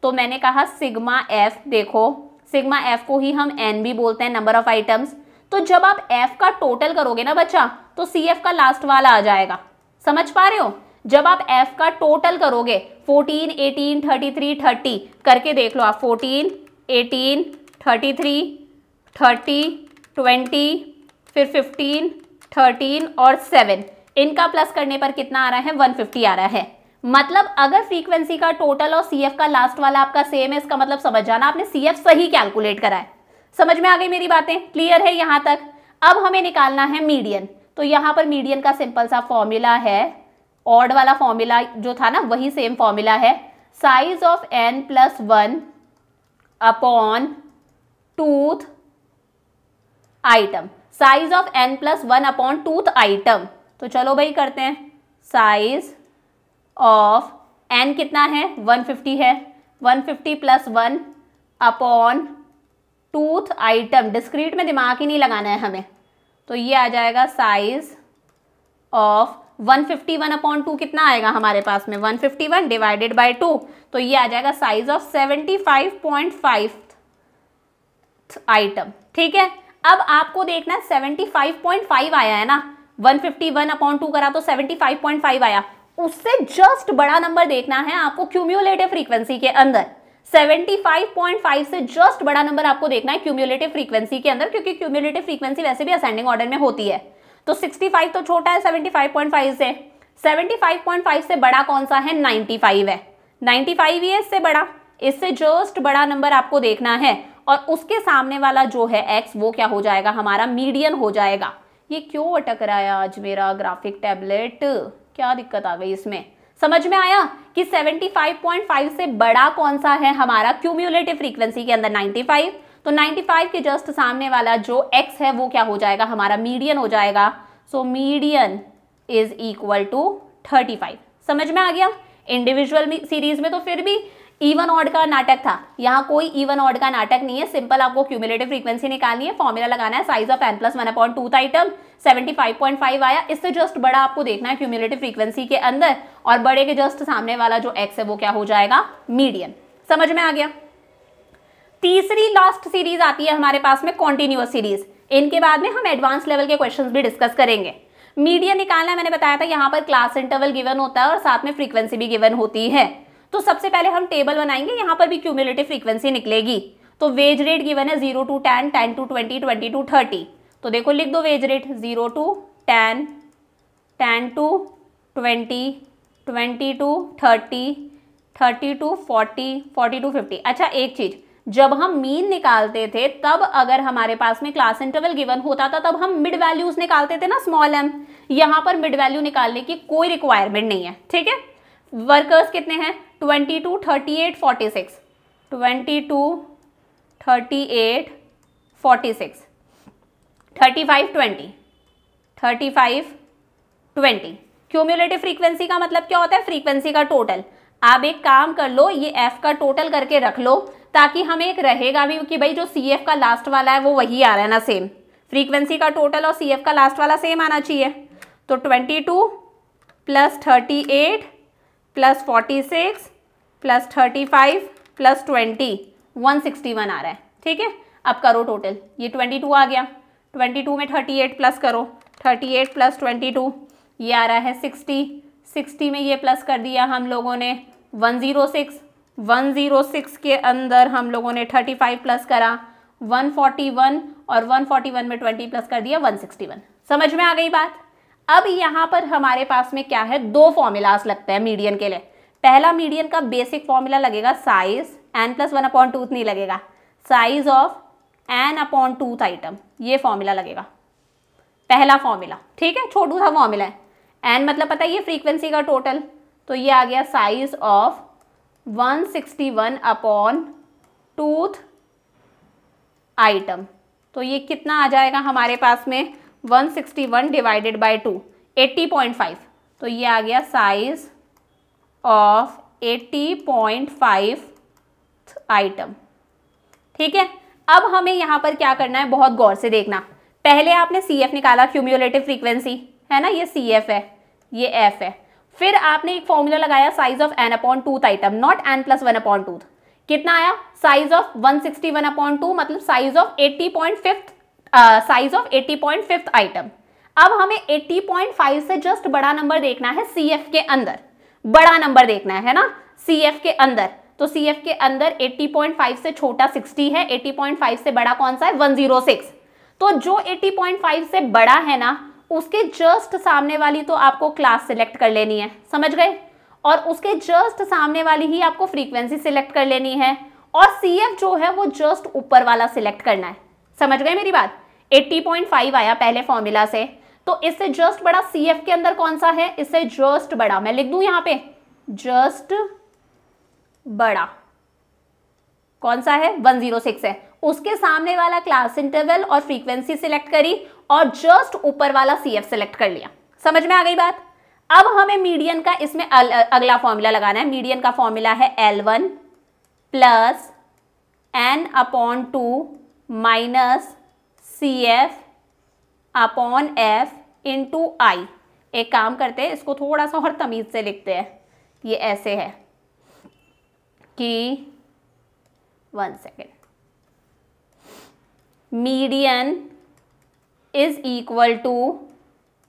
तो मैंने कहा सिग्मा f, देखो सिग्मा f को ही हम n भी बोलते हैं, नंबर ऑफ आइटम्स। तो जब आप f का टोटल करोगे ना बच्चा तो CF का लास्ट वाला आ जाएगा, समझ पा रहे हो। जब आप f का टोटल करोगे 14 18 33 30 करके देख लो आप, 14 18 33 30 20 फिर 15 13 और 7, इनका प्लस करने पर कितना आ रहा है, 150 आ रहा है। मतलब अगर फ्रीक्वेंसी का टोटल और CF का लास्ट वाला आपका सेम है, इसका मतलब समझ जाना आपने CF सही कैलकुलेट करा है। समझ में आ गई मेरी बातें, क्लियर है यहाँ तक। अब हमें निकालना है मीडियन। तो यहाँ पर मीडियन का सिंपल सा फॉर्मूला है, ऑड वाला फॉर्मूला जो था ना वही सेम फॉर्मूला है, size of n+1 upon twoth item, size of n+1 upon twoth item. तो चलो भाई करते हैं, साइज ऑफ n कितना है 150 है, 150 + 1 अपॉन टूथ आइटम, डिस्क्रीट में दिमाग ही नहीं लगाना है हमें। तो ये आ जाएगा साइज ऑफ 151 अपॉन 2 कितना आएगा हमारे पास में, 151 डिवाइडेड बाय 2, तो ये आ जाएगा साइज ऑफ 75.5 आइटम। ठीक है, अब आपको देखना है 75.5 आया है ना, 151 अपॉन 2 करा तो 75.5 आया, उससे जस्ट बड़ा नंबर देखना है आपको क्यूम्यूलेटिव फ्रीक्वेंसी के अंदर। 75.5 से जस्ट बड़ा नंबर आपको देखना है क्यूम्यूलेटिव फ्रीक्वेंसी के अंदर, क्योंकि क्यूम्यूलेटिव फ्रीक्वेंसी वैसे भी असेंडिंग ऑर्डर में होती है। तो 65 तो छोटा है 75.5 से, 75.5 से बड़ा कौन सा है, 95 है, 95 ही है इससे बड़ा, इससे जस्ट बड़ा नंबर आपको देखना है। और उसके सामने वाला जो है x, वो क्या हो जाएगा हमारा, मीडियन हो जाएगा। ये क्यों अटक रहा है आज मेरा ग्राफिक टैबलेट, क्या दिक्कत आ गई इसमें। समझ में आया कि 75.5 से बड़ा कौन सा है हमारा क्यूम्यूलेटिव फ्रीक्वेंसी के अंदर, 95। तो 95 के जस्ट सामने वाला जो x है वो क्या हो जाएगा हमारा, मीडियन हो जाएगा। So median is equal to 35। समझ में आ गया। इंडिविजुअल सीरीज में तो फिर भी इवन ऑड का नाटक था, यहाँ कोई इवन ऑड का नाटक नहीं है, सिंपल आपको क्यूम्यूलेटिव फ्रीक्वेंसी निकालनी है, फॉर्मूला लगाना है, size of n+1 upon twoth item, 75.5 आया, इससे जस्ट बड़ा आपको देखना है क्यूम्यूलेटिव फ्रीक्वेंसी के अंदर, और बड़े के जस्ट सामने वाला जो x है वो क्या हो जाएगा, मीडियन। समझ में आ गया। तीसरी लास्ट सीरीज आती है हमारे पास में कॉन्टिन्यूअस सीरीज, इनके बाद में हम एडवांस लेवल के क्वेश्चंस भी डिस्कस करेंगे। मीडियन निकालना है, मैंने बताया था यहाँ पर क्लास इंटरवल गिवन होता है और साथ में फ्रीक्वेंसी भी गिवन होती है। तो सबसे पहले हम टेबल बनाएंगे, यहाँ पर भी क्यूम्यूलेटिव फ्रीक्वेंसी निकलेगी। तो वेज रेट गिवन है 0 to 10, 10 to 20, 20 to 30। तो देखो लिख दो wage rate, 0 to 10, 10 to 20, 20 to 30, 30 to 40, 40 to 50। अच्छा एक चीज, जब हम मीन निकालते थे तब अगर हमारे पास में क्लास इंटरवल गिवन होता था तब हम मिड वैल्यूज निकालते थे ना, स्मॉल m। यहाँ पर मिड वैल्यू निकालने की कोई रिक्वायरमेंट नहीं है। ठीक है, वर्कर्स कितने हैं, 22 38 46, 22 38 46, 35 20, 35 20। क्यूम्यूलेटिव फ्रीक्वेंसी का मतलब क्या होता है, फ्रीक्वेंसी का टोटल। आप एक काम कर लो, ये f का टोटल करके रख लो, ताकि हमें एक रहेगा भी कि भाई जो CF का लास्ट वाला है वो वही आ रहा है ना, सेम। फ्रीक्वेंसी का टोटल और CF का लास्ट वाला सेम आना चाहिए। तो 22 + 38 + 46 प्लस 35 प्लस 20 161 आ रहा है। ठीक है, अब करो टोटल, ये 22 आ गया, 22 में 38 प्लस करो, 38 प्लस 22 ये आ रहा है 60, 60 में ये प्लस कर दिया हम लोगों ने 106, 106 के अंदर हम लोगों ने 35 प्लस करा 141 और 141 में 20 प्लस कर दिया 161। समझ में आ गई बात। अब यहाँ पर हमारे पास में क्या है, दो फॉर्मूलाज लगते हैं मीडियन के लिए। पहला मीडियन का बेसिक फॉर्मूला लगेगा साइज n+1/2 नहीं लगेगा, साइज ऑफ n/2 आइटम, ये फॉर्मूला लगेगा पहला फॉर्मूला। ठीक है, छोटू सा फॉर्मूला है, n मतलब पता है ये फ्रीक्वेंसी का टोटल, तो ये आ गया साइज ऑफ 161/2 आइटम। तो ये कितना आ जाएगा हमारे पास में 161 डिवाइडेड बाई 2 80.5, तो ये आ गया साइज ऑफ 80.5 आइटम। ठीक है, अब हमें यहाँ पर क्या करना है, बहुत गौर से देखना। पहले आपने CF निकाला, क्यूम्युलेटिव फ्रीक्वेंसी है ना, ये CF है, ये F है। फिर आपने एक फॉर्मूला लगाया size of n/2 item, not n+1/2। कितना आया, साइज ऑफ 161/2 मतलब साइज ऑफ 80.5 आइटम। अब हमें 80.5 से जस्ट बड़ा नंबर देखना है CF के अंदर, बड़ा नंबर देखना है ना CF के अंदर। तो CF के अंदर 80.5 से छोटा 60 है, 80.5 से बड़ा कौन सा है 106। तो जो 80.5 से बड़ा है ना, उसके जस्ट सामने वाली तो आपको क्लास सिलेक्ट कर लेनी है, समझ गए, और उसके जस्ट सामने वाली ही आपको फ्रीक्वेंसी सिलेक्ट कर लेनी है, और CF जो है वो जस्ट ऊपर वाला सिलेक्ट करना है। समझ गए मेरी बात। 80.5 आया पहले फॉर्मूला से, तो इससे जस्ट बड़ा CF के अंदर कौन सा है, इससे जस्ट बड़ा मैं लिख दूं यहां पे, जस्ट बड़ा कौन सा है 106 है। उसके सामने वाला क्लास इंटरवल और फ्रीक्वेंसी सिलेक्ट करी, और जस्ट ऊपर वाला CF सिलेक्ट कर लिया। समझ में आ गई बात। अब हमें मीडियन का इसमें अगला फॉर्मूला लगाना है। मीडियन का फॉर्मूला है L1 plus n/2 minus CF/F into आई। एक काम करते हैं, इसको थोड़ा सा और तमीज से लिखते हैं। ये ऐसे है कि 1 second, median is equal to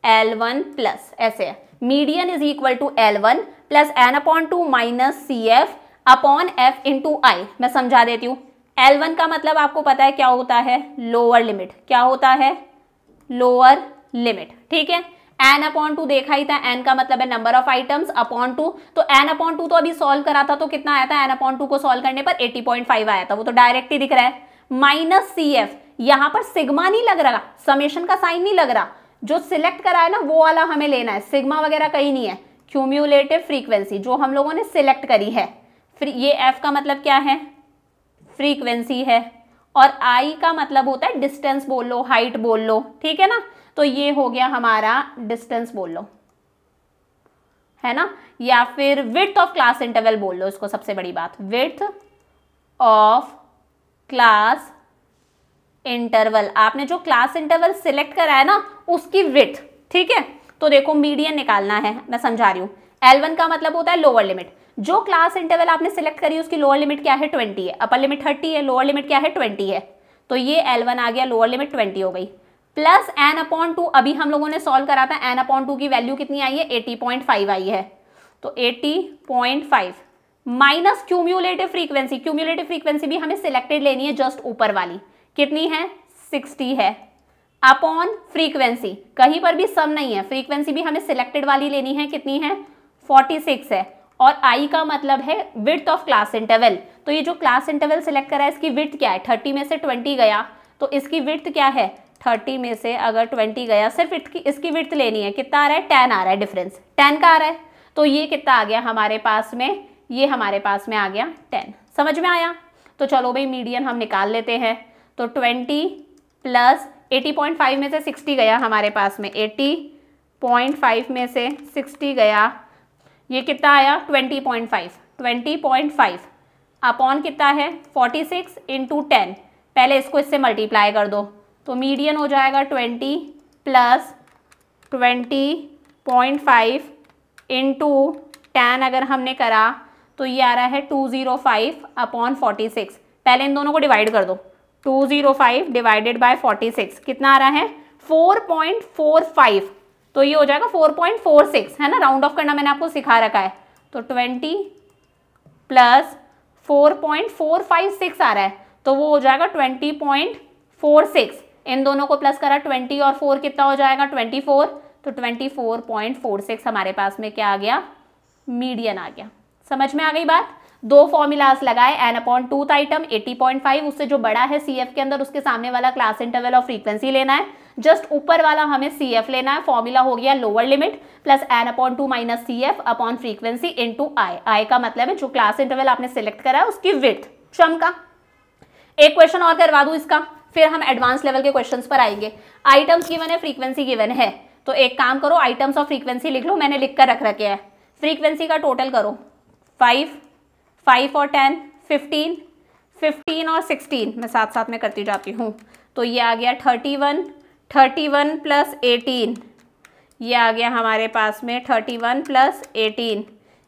L1 plus, ऐसे है, median is equal to L1 plus n/2 minus CF/F into i. मैं समझा देती हूँ। L1 का मतलब आपको पता है क्या होता है, लोअर लिमिट। क्या होता है, लोअर लिमिट। ठीक है, n/2 देखा ही था, n का मतलब है नंबर ऑफ आइटम्स अपॉन 2, तो n/2 तो अभी सॉल्व करा था, तो कितना आया था, n/2 को सॉल्व करने पर 80.5 आया था, वो तो डायरेक्ट ही दिख रहा है, माइनस CF। यहां पर सिग्मा नहीं लग रहा, समेशन का साइन नहीं लग रहा, जो सिलेक्ट करा है ना वो वाला हमें लेना है, सिग्मा वगैरह कहीं नहीं है। क्यूम्युलेटिव फ्रीक्वेंसी जो हम लोगों ने सिलेक्ट करी है, फिर ये F का मतलब क्या है, फ्रीक्वेंसी है, और I का मतलब होता है डिस्टेंस बोल लो, हाइट बोल लो। ठीक है ना, तो ये हो गया हमारा डिस्टेंस बोल लो, है ना, या फिर विड्थ ऑफ क्लास इंटरवल बोल लो इसको, सबसे बड़ी बात, विड्थ ऑफ क्लास इंटरवल। आपने जो क्लास इंटरवल सिलेक्ट करा है ना उसकी विड्थ। ठीक है, तो देखो मीडियन निकालना है, मैं समझा रही हूँ। L1 का मतलब होता है लोअर लिमिट। जो क्लास इंटरवल आपने सिलेक्ट करी उसकी लोअर लिमिट क्या है 20 है, अपर लिमिट 30 है, लोअर लिमिट क्या है 20 है, तो ये L1 आ गया, लोअर लिमिट 20 हो गई, प्लस n/2 अभी हम लोगों ने सॉल्व करा था, n/2 की वैल्यू कितनी आई है 80.5 आई है, तो 80.5 minus cumulative frequency. Cumulative frequency भी हमें सिलेक्टेड लेनी है, जस्ट ऊपर वाली कितनी है 60 है, अपॉन फ्रीक्वेंसी, कहीं पर भी सम नहीं है, फ्रीक्वेंसी भी हमें सिलेक्टेड वाली लेनी है, कितनी है 46 है, और आई का मतलब है विड्थ ऑफ क्लास इंटरवल। तो ये जो क्लास इंटरवल सिलेक्ट करा है इसकी विड्थ क्या है, 30 में से 20 गया, तो इसकी विड्थ क्या है 30 में से अगर 20 गया, सिर्फ इसकी विड्थ लेनी है, कितना आ रहा है 10 आ रहा है, डिफरेंस 10 का आ रहा है, तो ये कितना आ गया हमारे पास में, ये हमारे पास में आ गया 10। समझ में आया। तो चलो भाई मीडियन हम निकाल लेते हैं, तो 20 प्लस 80.5 में से 60 गया हमारे पास में, 80.5 में से 60 गया, ये कितना आया 20.5 अपॉन कितना है 46 इंटू 10, पहले इसको इससे मल्टीप्लाई कर दो, तो मीडियन हो जाएगा 20 प्लस 20.5 इंटू 10 अगर हमने करा तो ये आ रहा है 205/46। पहले इन दोनों को डिवाइड कर दो, 205 डिवाइडेड बाय 46 कितना आ रहा है 4.45, तो ये हो जाएगा 4.46, है ना, राउंड ऑफ करना मैंने आपको सिखा रखा है। तो 20 प्लस 4.456 आ रहा है, तो वो हो जाएगा 20.46। इन दोनों को प्लस करा 20 और 4 कितना हो जाएगा 24, तो 24.46 हमारे पास में क्या आ गया, मीडियन आ गया। समझ में आ गई बात। दो फॉर्मूलाज लगाए, n/2th आइटम 80.5, उससे जो बड़ा है CF के अंदर उसके सामने वाला क्लास इंटरवल और फ्रीक्वेंसी लेना है, जस्ट ऊपर वाला हमें CF लेना है। फॉर्मूला हो गया lower limit plus n/2 minus CF upon frequency into I का मतलब है जो क्लास इंटरवल आपने सिलेक्ट करा है उसकी विड्थ, क्षम का। एक क्वेश्चन और करवा दूं इसका, फिर हम एडवांस लेवल के क्वेश्चंस पर आएंगे। आइटम्स गिवन है, फ्रीक्वेंसी गिवन है, तो एक काम करो आइटम्स और फ्रीक्वेंसी लिख लो, मैंने लिख कर रख रखे हैं। फ्रीक्वेंसी का टोटल करो 5 और 10 15 और 16, मैं साथ साथ में करती जाती हूँ। तो ये आ गया 31 प्लस 18, ये आ गया हमारे पास में 31 प्लस 18,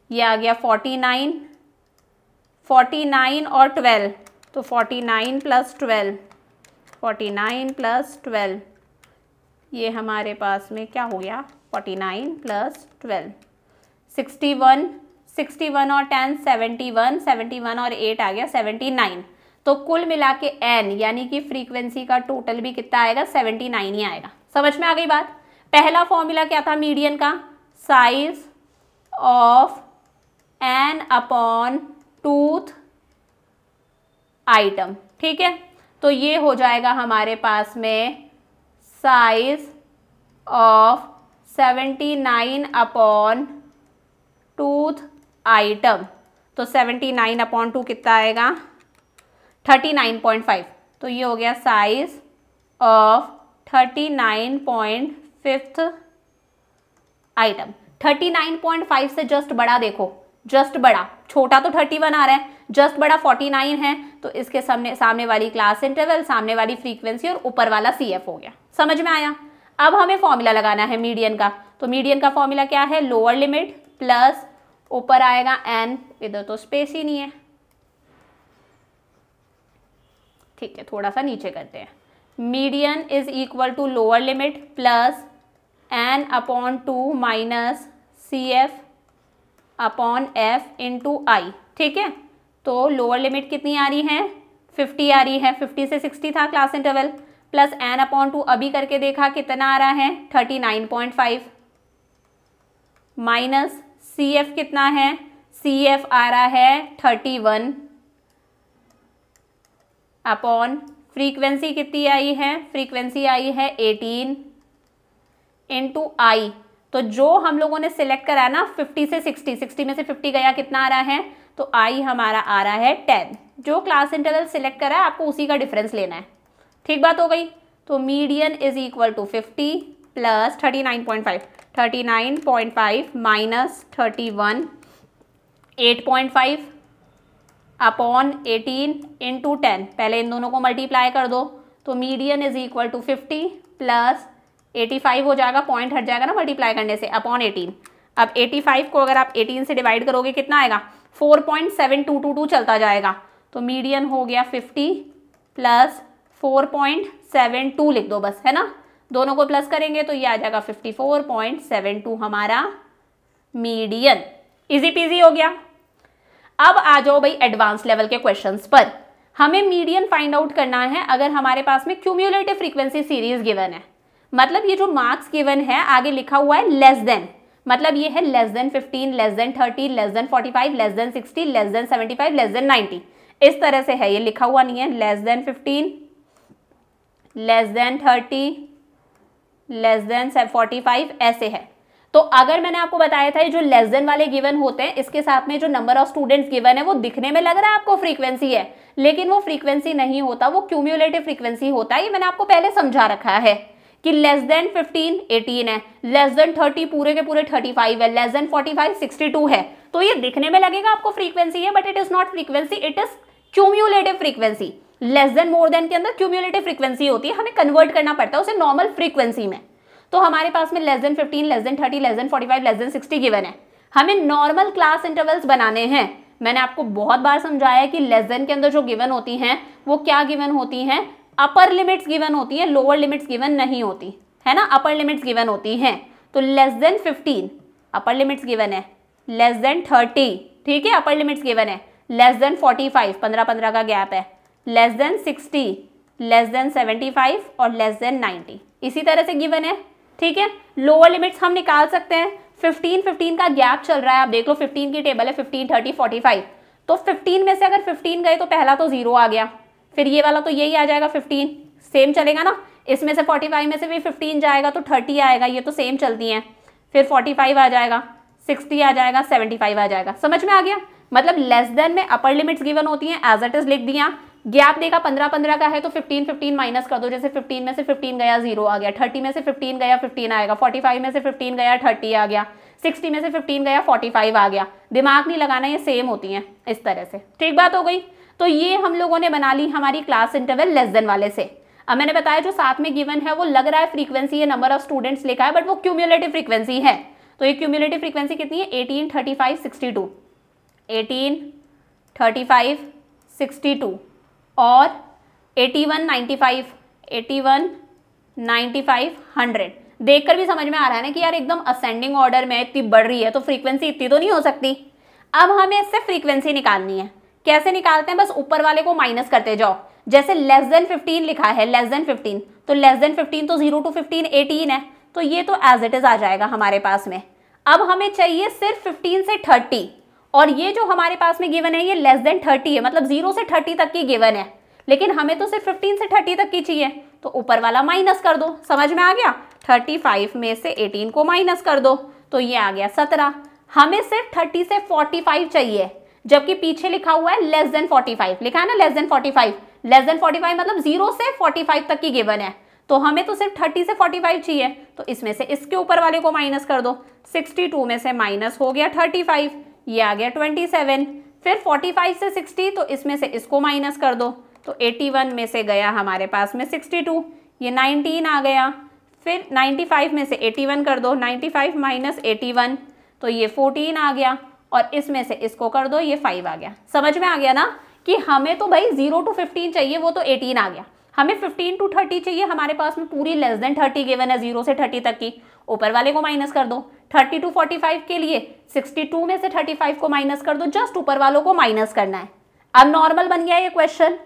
ये आ गया 49 और 12, तो 49 प्लस 12, ये हमारे पास में क्या हो गया 49 प्लस 12, 61 और 10 71 और 8 आ गया 79। तो कुल मिला के n यानी कि फ्रीक्वेंसी का टोटल भी कितना आएगा 79 ही आएगा। समझ में आ गई बात। पहला फॉर्मूला क्या था मीडियन का, साइज ऑफ n/2th आइटम, ठीक है। तो ये हो जाएगा हमारे पास में साइज ऑफ 79/2th आइटम, तो 79/2 कितना आएगा 39.5, तो ये हो गया साइज ऑफ 39.5th आइटम। 39.5 से जस्ट बड़ा देखो, जस्ट बड़ा, छोटा तो 31 आ रहा है, जस्ट बड़ा 49 है, तो इसके सामने वाली क्लास इंटरवल, सामने वाली फ्रीक्वेंसी और ऊपर वाला CF हो गया। समझ में आया। अब हमें फॉर्मूला लगाना है मीडियन का, तो मीडियन का फॉर्मूला क्या है, लोअर लिमिट प्लस ऊपर आएगा n, इधर तो स्पेस ही नहीं है, ठीक है, थोड़ा सा नीचे करते हैं। Median is equal to lower limit plus n/2 minus CF upon F into I, ठीक है। तो लोअर लिमिट कितनी आ रही है 50 आ रही है, 50 से 60 था क्लास इंटरवल, प्लस n/2 अभी करके देखा कितना आ रहा है 39.5, माइनस CF कितना है, CF आ रहा है 31 अपॉन फ्रीक्वेंसी कितनी आई है, फ्रीक्वेंसी आई है 18 इंटू I। तो जो हम लोगों ने सिलेक्ट करा ना 50 से 60 में से 50 गया कितना आ रहा है, तो I हमारा आ रहा है 10। जो क्लास इंटरवल सिलेक्ट करा है आपको उसी का डिफरेंस लेना है, ठीक बात हो गई। तो median is equal to 50 plus 39.5 minus 31 8.5 upon 18 into 10, पहले इन दोनों को मल्टीप्लाई कर दो, तो median is equal to 50 plus 85 हो जाएगा, पॉइंट हट जाएगा ना मल्टीप्लाई करने से, अपॉन 18। अब 85 को अगर आप 18 से डिवाइड करोगे कितना आएगा 4.7222 चलता जाएगा, तो मीडियन हो गया 50 प्लस 4.72 लिख दो बस, है ना, दोनों को प्लस करेंगे तो ये आ जाएगा 54.72 हमारा मीडियन। इजी पीजी हो गया। अब आ जाओ भाई एडवांस लेवल के क्वेश्चंस पर। हमें मीडियन फाइंड आउट करना है अगर हमारे पास में क्यूम्युलेटिव फ्रीक्वेंसी सीरीज गिवन है, मतलब ये जो मार्क्स गिवन है आगे लिखा हुआ है लेस देन, मतलब ये है less than 15, less than 30, less than 45, less than 60, less than 75, less than 90, इस तरह से है, ये लिखा हुआ नहीं है। Less than 15, less than 30, less than 45, ऐसे है। तो अगर मैंने आपको बताया था ये जो लेस देन वाले गिवन होते हैं इसके साथ में जो नंबर ऑफ स्टूडेंट्स गिवन है वो दिखने में लग रहा है आपको फ्रीक्वेंसी है, लेकिन वो फ्रीक्वेंसी नहीं होता, वो क्यूम्युलेटिव फ्रीक्वेंसी होता है। ये मैंने आपको पहले समझा रखा है कि लेस देन 15 18 है, लेस देन 30 पूरे के पूरे 35 है, लेस देन 45 62 है। तो ये दिखने में लगेगा आपको फ्रीक्वेंसी है, but it is not frequency, it is cumulative frequency. Less than more than के अंदर क्यूम्युलेटिव फ्रीक्वेंसी होती है, हमें कन्वर्ट करना पड़ता है उसे नॉर्मल फ्रीक्वेंसी में। तो हमारे पास में less than 15, less than 30, less than 45, less than 60 given है। हमें नॉर्मल क्लास इंटरवल्स बनाने हैं, मैंने आपको बहुत बार समझाया है कि लेस देन के अंदर जो गिवन होती हैं वो क्या गिवन होती हैं, अपर लिमिट्स गिवन होती हैं, लोअर लिमिट्स गिवन नहीं होती है ना, अपर लिमिट्स गिवन होती हैं। तो लेस देन 15 अपर लिमिट्स गिवन है, लेस देन 30 ठीक है अपर लिमिट्स गिवन है, लेस देन 45 15 का गैप है, लेस देन 60, लेस देन 75 और लेस देन 90 इसी तरह से गिवन है। ठीक है, लोअर लिमिट्स हम निकाल सकते हैं। 15 का गैप चल रहा है, आप देख लो 15 की टेबल है 15 30 45, तो 15 में से अगर 15 गए तो पहला तो 0 आ गया, फिर ये वाला तो यही आ जाएगा 15 सेम चलेगा ना, इसमें से 45 में से भी 15 जाएगा तो 30 आएगा, ये तो सेम चलती हैं, फिर 45 आ जाएगा, 60 आ जाएगा, 75 आ जाएगा। समझ में आ गया, मतलब लेस देन में अपर लिमिट्स गिवन होती हैं, एज इट इज लिख दिया। गैप देखा 15 का है तो 15 माइनस कर दो, जैसे 15 में से 15 गया 0 आ गया, 30 में से 15 गया 15 आएगा, 45 में से 15 गया 30 आ गया, 60 में से 15 गया 45 आ गया। दिमाग नहीं लगाना, ये सेम होती हैं इस तरह से। ठीक बात हो गई। तो ये हम लोगों ने बना ली हमारी क्लास इंटरवल लेस देन वाले से। अब मैंने बताया जो साथ में गिवन है वो लग रहा है फ्रीक्वेंसी है, नंबर ऑफ स्टूडेंट्स लिखा है, बट वो क्यूमुलेटिव फ्रीक्वेंसी है। तो ये क्यूमुलेटिव फ्रीक्वेंसी कितनी है, 18 35 62, 18 35 62 और 81 95, 81 95 100। देखकर भी समझ में आ रहा है ना कि यार एकदम असेंडिंग ऑर्डर में इतनी बढ़ रही है तो फ्रीक्वेंसी इतनी तो नहीं हो सकती। अब हमें इससे फ्रीक्वेंसी निकालनी है। कैसे निकालते हैं, बस ऊपर वाले को माइनस करते जाओ। जैसे लेस देन 15 लिखा है, लेस देन 15, तो लेस देन 15 तो 0 to 15 18 है, तो ये तो एज इट इज आ जाएगा हमारे पास में। अब हमें चाहिए सिर्फ 15 से 30, और ये जो हमारे पास में गिवन है ये लेस देन 30 है, मतलब 0 से 30 तक की गिवन है, लेकिन हमें तो सिर्फ 15 से 30 तक की चाहिए, तो ऊपर वाला माइनस कर दो। समझ में आ गया, 35 में से 18 को माइनस कर दो तो ये आ गया 17। हमें सिर्फ 30 से 45 चाहिए, जबकि पीछे लिखा हुआ है लेस देन 45, लिखा है ना लेस देन 45, लेस देन 45 मतलब 0 से 45 तक की गिवन है, तो हमें तो सिर्फ 30 से 45 चाहिए, तो इसमें से इसके ऊपर वाले को माइनस कर दो। 62 में से माइनस हो गया 35, ये आ गया 27, फिर 45 से 60 तो इसमें से इसको माइनस कर दो, तो 81 में से गया हमारे पास में 62, ये 19 आ गया, फिर 95 में से 81 कर दो, 95 माइनस 81 तो ये 14 आ गया, और इसमें से इसको कर दो, ये 5 आ गया। समझ में आ गया ना कि हमें तो भाई 0 to 15 चाहिए, वो तो 18 आ गया, हमें 15 to 30 चाहिए, हमारे पास में पूरी लेस देन 30 गिवन है 0 से 30 तक की, ऊपर वाले को माइनस कर दो। 30 to 45 के लिए 62 में से 35 को माइनस कर दो, जस्ट ऊपर वालों को माइनस करना है। अब नॉर्मल बन गया ये क्वेश्चन।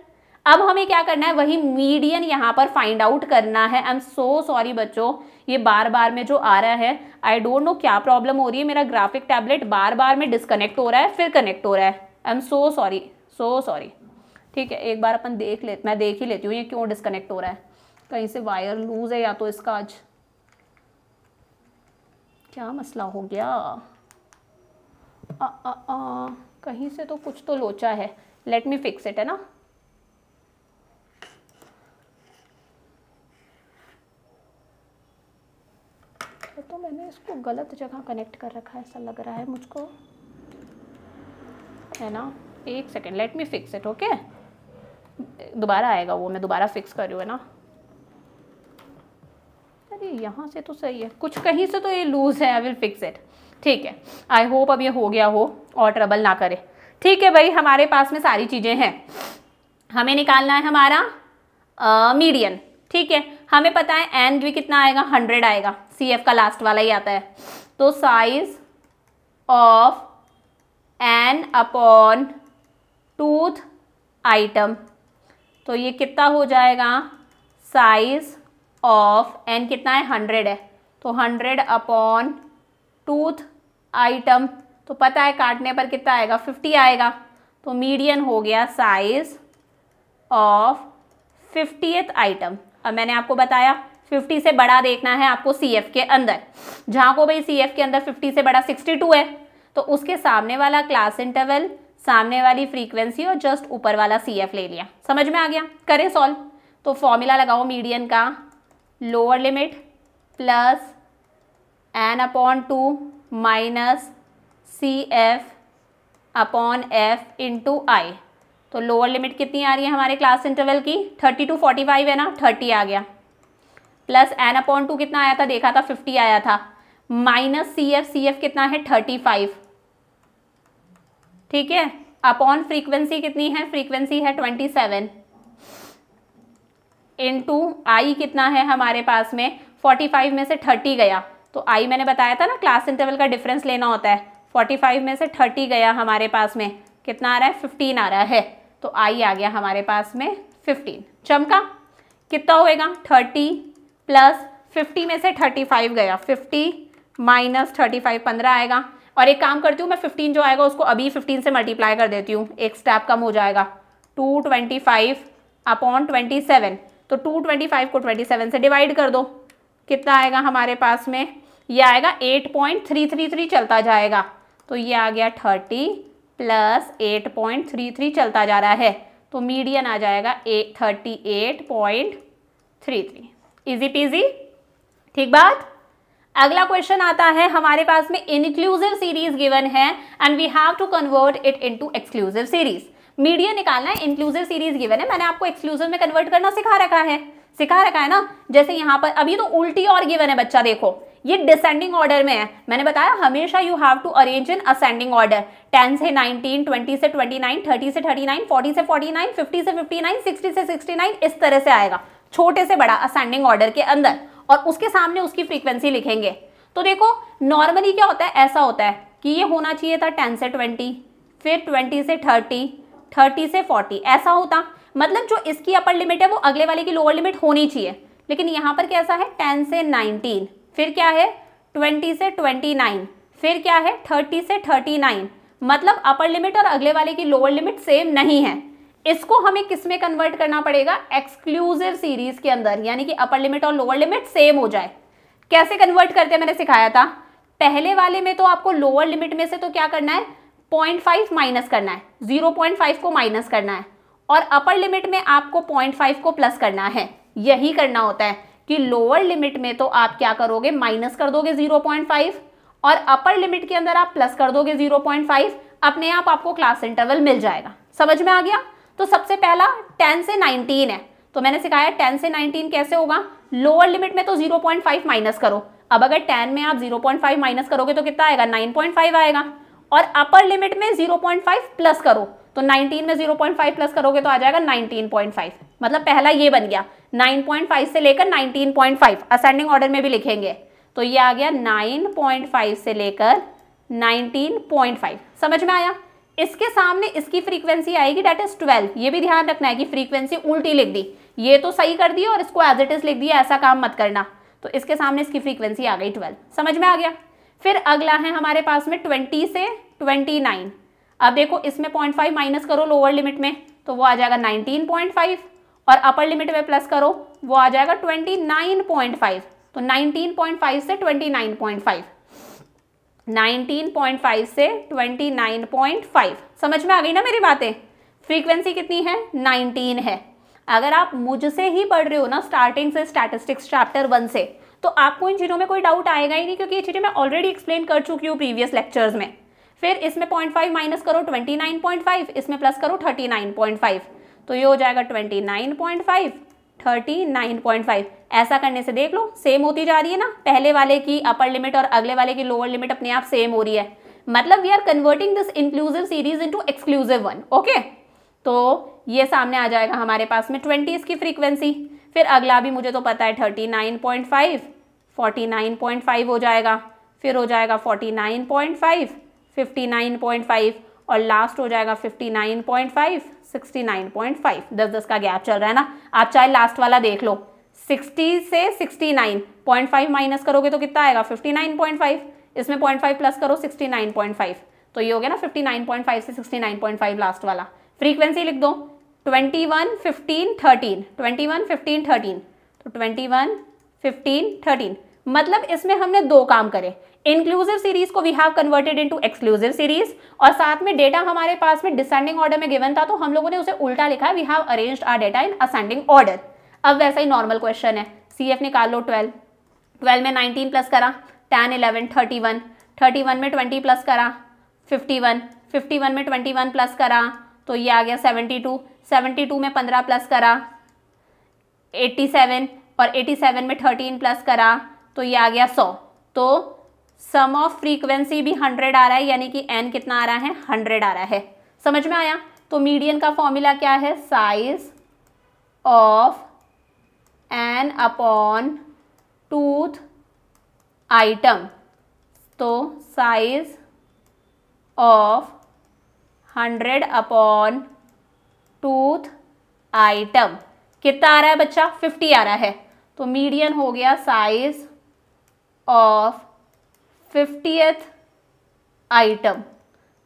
अब हमें क्या करना है, वही मीडियन यहाँ पर फाइंड आउट करना है। आई एम सो सॉरी बच्चों, ये बार बार में जो आ रहा है, आई डोंट नो क्या प्रॉब्लम हो रही है, मेरा ग्राफिक टैबलेट बार बार में डिस्कनेक्ट हो रहा है फिर कनेक्ट हो रहा है। I am so sorry. ठीक है, एक बार अपन मैं देख ही लेती हूँ ये क्यों डिस्कनेक्ट हो रहा है। कहीं से वायर लूज है या तो इसका आज क्या मसला हो गया। कहीं से तो कुछ तो लोचा है, लेट मी फिक्स इट, है ना। तो मैंने इसको गलत जगह कनेक्ट कर रखा है ऐसा लग रहा है मुझको, है ना। एक second, let me fix it. Okay, दोबारा आएगा वो, मैं दोबारा फिक्स कर रही हूँ, है ना। अरे यहाँ से तो सही है, कुछ कहीं से तो ये लूज है। I will fix it. ठीक है, आई होप अब ये हो गया हो और ट्रबल ना करे। ठीक है भाई, हमारे पास में सारी चीज़ें हैं, हमें निकालना है हमारा मीडियन। ठीक है, हमें पता है एन भी कितना आएगा, 100 आएगा, सी एफ का लास्ट वाला ही आता है। तो size of N upon twoth item, तो ये कितना हो जाएगा, साइज ऑफ एन कितना है 100 है, तो 100 अपॉन टूथ आइटम, तो पता है काटने पर कितना आएगा 50 आएगा। तो मीडियन हो गया साइज ऑफ 50th आइटम। अब मैंने आपको बताया 50 से बड़ा देखना है आपको CF के अंदर, जहाँ को भाई CF के अंदर 50 से बड़ा 62 है, तो उसके सामने वाला क्लास इंटरवल, सामने वाली फ्रीक्वेंसी और जस्ट ऊपर वाला CF ले लिया। समझ में आ गया, करें सॉल्व। तो फॉर्मूला लगाओ मीडियन का, lower limit plus n upon 2 minus CF upon F into i. तो लोअर लिमिट कितनी आ रही है हमारे क्लास इंटरवल की, 30 to 45 है ना, 30 आ गया, प्लस n अपॉन 2 कितना आया था, देखा था 50 आया था, माइनस CF कितना है 35। ठीक है, अपॉन फ्रीक्वेंसी कितनी है, फ्रीक्वेंसी है 27 इनटू आई कितना है हमारे पास में 45 में से 30 गया, तो आई मैंने बताया था ना क्लास इंटरवल का डिफरेंस लेना होता है, 45 में से 30 गया हमारे पास में कितना आ रहा है 15 आ रहा है, तो आई आ गया हमारे पास में 15। चमका कितना होएगा 30 प्लस 50 में से 35 गया, 50 माइनस 35 15 आएगा। और एक काम करती हूँ मैं 15 जो आएगा उसको अभी 15 से मल्टीप्लाई कर देती हूँ, एक स्टेप कम हो जाएगा, 225 अपॉन 27, तो 225 को 27 से डिवाइड कर दो, कितना आएगा हमारे पास में, ये आएगा 8.333 चलता जाएगा, तो ये आ गया 30 प्लस 8.33 चलता जा रहा है, तो मीडियन आ जाएगा 38.33। इजी पीजी, ठीक बात। अगला क्वेश्चन आता है हमारे पास में, इंक्लूसिव सीरीज गिवन है and we have to convert it into exclusive series. Median निकालना है, इंक्लूसिव सीरीज गिवन है, मैंने आपको एक्सक्लूसिव में कन्वर्ट करना सिखा रखा है ना। जैसे यहाँ पर अभी तो उल्टी और गिवन है बच्चा, देखो ये डिसेंडिंग ऑर्डर में है, मैंने बताया हमेशा you have to arrange in ascending order, 10 से 19, 20 से 29, 30 से 39, 40 से 49, 50 से 59, 60 से 69, इस तरह से आएगा छोटे से बड़ा असेंडिंग ऑर्डर के अंदर, और उसके सामने उसकी फ्रीक्वेंसी लिखेंगे। तो देखो नॉर्मली क्या होता है, ऐसा होता है कि ये होना चाहिए था 10 से 20, फिर 20 से 30, 30 से 40, ऐसा होता, मतलब जो इसकी अपर लिमिट है वो अगले वाले की लोअर लिमिट होनी चाहिए। लेकिन यहाँ पर कैसा है 10 से 19, फिर क्या है 20 से 29, फिर क्या है 30 से 39, मतलब अपर लिमिट और अगले वाले की लोअर लिमिट सेम नहीं है। इसको हमें किस में कन्वर्ट करना पड़ेगा, एक्सक्लूसिव सीरीज के अंदर, यानी कि अपर लिमिट और लोअर लिमिट सेम हो जाए। कैसे कन्वर्ट करते हैं मैंने सिखाया था, पहले वाले में तो आपको लोअर लिमिट में से तो क्या करना है 0.5 माइनस करना है, 0.5 को माइनस करना है, और अपर लिमिट में आपको 0.5 को प्लस करना है। यही करना होता है कि लोअर लिमिट में तो आप क्या करोगे, माइनस कर दोगे 0.5, और अपर लिमिट के अंदर आप प्लस कर दोगे 0.5, अपने आप आपको क्लास इंटरवल मिल जाएगा। समझ में आ गया। तो सबसे पहला 10 से 19 है, तो मैंने सिखाया 10 से 19 कैसे होगा, लोअर लिमिट में तो 0.5 माइनस करो, अब अगर 10 में आप 0.5 माइनस करोगे तो कितना आएगा 9.5 आएगा, और अपर लिमिट में 0.5 प्लस करो, तो 19 में 0.5 प्लस करोगे तो आ जाएगा 19.5, मतलब पहला ये बन गया 9.5 से लेकर 19.5, असेंडिंग ऑर्डर में भी लिखेंगे, तो ये आ गया 9.5 से लेकर 19.5। समझ में आया। इसके सामने इसकी फ्रीक्वेंसी आएगी डेट इज 12, ये भी ध्यान रखना है कि फ्रीक्वेंसी उल्टी लिख दी, ये तो सही कर दी और इसको एज इट इज लिख दिया, ऐसा काम मत करना। तो इसके सामने इसकी फ्रीक्वेंसी आ गई 12, समझ में आ गया। फिर अगला है हमारे पास में 20 से 29, अब देखो इसमें 0.5 माइनस करो लोअर लिमिट में, तो वो आ जाएगा 19.5, और अपर लिमिट में प्लस करो वो आ जाएगा 29.5, तो 19.5 से 29.5, 19.5 से 29.5। समझ में आ गई ना मेरी बातें। फ्रीक्वेंसी कितनी है 19 है। अगर आप मुझसे ही पढ़ रहे हो ना स्टार्टिंग से स्टैटिस्टिक्स चैप्टर 1 से, तो आपको इन चीज़ों में कोई डाउट आएगा ही नहीं, क्योंकि ये चीज़ें मैं ऑलरेडी एक्सप्लेन कर चुकी हूँ प्रीवियस लेक्चर्स में। फिर इसमें 0.5 माइनस करो 29.5, इसमें प्लस करो 39.5, तो ये हो जाएगा 29.5, 39.5। ऐसा करने से देख लो सेम होती जा रही है ना, पहले वाले की अपर लिमिट और अगले वाले की लोअर लिमिट अपने आप सेम हो रही है, मतलब we are converting this inclusive series into exclusive one. Okay, तो ये सामने आ जाएगा हमारे पास में 20 की फ्रीक्वेंसी। फिर अगला भी मुझे तो पता है 39.5, 49.5 हो जाएगा, फिर हो जाएगा 49.5, 59.5, और लास्ट हो जाएगा 59.5, 69.5। 10-10 का गैप चल रहा है ना, आप चाहे लास्ट वाला देख लो। 60 से 69.5 माइनस करोगे तो कितना आएगा 59.5, इसमें 0.5 प्लस करो 69.5, तो ये हो गया ना 59.5 से 69.5 लास्ट वाला। फ्रीक्वेंसी लिख दो 21, 15, 13, 21, 15, 13, तो 21, 15, 13, मतलब इसमें हमने दो काम करे। इंक्लूसिव सीरीज को we have converted into exclusive series, और साथ में डेटा हमारे पास में डिसेंडिंग ऑर्डर में गिवन था तो हम लोगों ने उसे उल्टा लिखा है, we have arranged our data in ascending order. अब वैसा ही नॉर्मल क्वेश्चन है, CF निकाल लो 12, 12 में 19 प्लस करा 10, 11, 31, 31 में 20 प्लस करा 51, 51 में 21 प्लस करा तो ये आ गया 72, 72 में 15 प्लस करा 87, और 87 में 13 प्लस करा तो ये आ गया 100। तो सम ऑफ फ्रीक्वेंसी भी 100 आ रहा है, यानी कि n कितना आ रहा है 100 आ रहा है। समझ में आया? तो मीडियन का फॉर्मूला क्या है? Size of N upon twoth item. तो size of 100 upon twoth item कितना आ रहा है बच्चा? 50 आ रहा है। तो मीडियन हो गया साइज ऑफ 50th आइटम।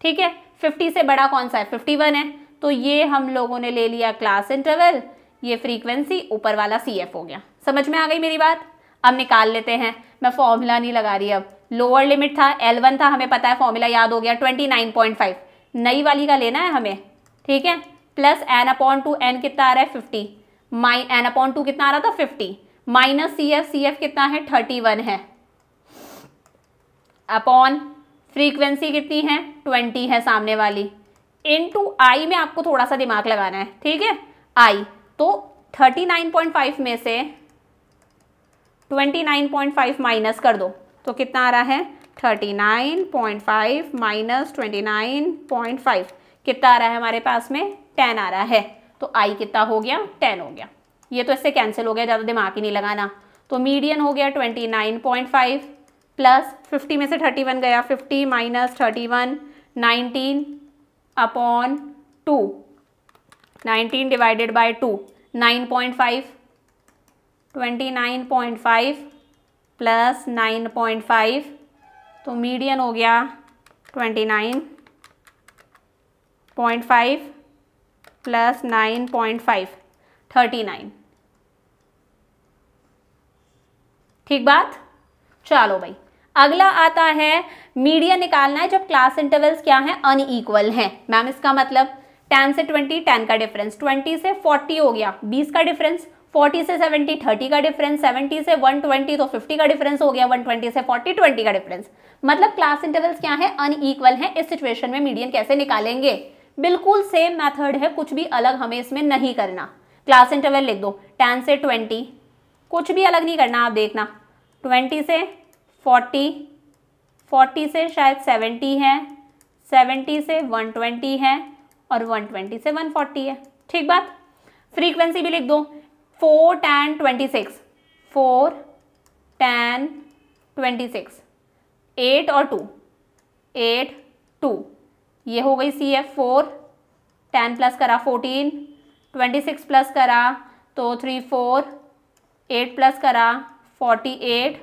ठीक है, 50 से बड़ा कौन सा है? 51 है। तो ये हम लोगों ने ले लिया क्लास इंटरवल, ये फ्रीक्वेंसी, ऊपर वाला CF हो गया। समझ में आ गई मेरी बात? अब निकाल लेते हैं, मैं फॉर्मूला नहीं लगा रही। अब लोअर लिमिट था L1 था, हमें पता है, फॉर्मूला याद हो गया 29.5, नई वाली का लेना है हमें। ठीक है, प्लस n अपॉन 2, n कितना आ रहा है? 50, n अपॉन 2 कितना आ रहा था? 50, माइनस CF कितना है? 31 है, अपॉन फ्रीक्वेंसी कितनी है? 20 है सामने वाली, इनटू I में आपको थोड़ा सा दिमाग लगाना है। ठीक है, I तो 39.5 में से 29.5 माइनस कर दो तो कितना आ रहा है? 39.5 माइनस 29.5 कितना आ रहा है हमारे पास में? 10 आ रहा है। तो I कितना हो गया? 10 हो गया। ये तो इससे कैंसिल हो गया, ज़्यादा दिमाग ही नहीं लगाना। तो मीडियन हो गया 29.5 प्लस 50 में से 31 गया, 50 minus 31, 19 upon 2, 19 divided by 2, 9.5, 29.5 plus 9.5, तो मीडियन हो गया 29.5 प्लस 9.5, 39। ठीक बात? चलो भाई, अगला आता है मीडियन निकालना है जब क्लास इंटरवल्स क्या हैं? अनइक्वल हैं। मैम इसका मतलब 10 से 20, 10 का डिफरेंस, 20 से 40 हो गया, 20 का डिफरेंस, 40 से 70, 30 का डिफरेंस, 70 से 120 तो 50 का डिफरेंस हो गया, 120 से 40, 20 का डिफरेंस। मतलब क्लास इंटरवल्स क्या है? अनइक्वल हैं। इस सिचुएशन में मीडियन कैसे निकालेंगे? बिल्कुल सेम मेथड है, कुछ भी अलग हमें इसमें नहीं करना। क्लास इंटरवल लिख दो, 10 से 20, कुछ भी अलग नहीं करना, आप देखना, 20 से 40, 40 से शायद 70 है, 70 से 120 है और 120 से 140 है। ठीक बात? फ्रीक्वेंसी भी लिख दो, 4 tan 26, 4 tan 26, 8 और 2, 8 2, ये हो गई CF 4, 10 प्लस करा 14, 26 प्लस करा तो 3 4, 8 प्लस करा 48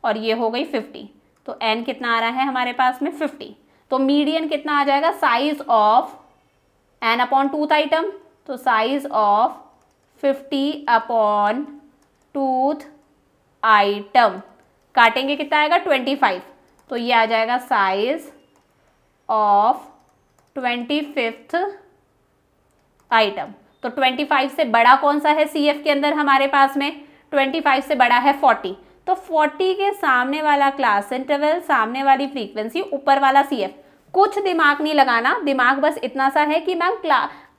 और ये हो गई 50। तो n कितना आ रहा है हमारे पास में? 50। तो मीडियन कितना आ जाएगा? Size of n upon twoth item, तो size of 50 upon twoth item काटेंगे कितना आएगा? 25। तो ये आ जाएगा साइज ऑफ 25th आइटम। तो 25 से बड़ा कौन सा है CF के अंदर हमारे पास में? 25 से बड़ा है 40। तो 40 के सामने वाला क्लास इंटरवल, सामने वाली फ्रीक्वेंसी, ऊपर वाला CF। कुछ दिमाग नहीं लगाना, दिमाग बस इतना सा है कि मैम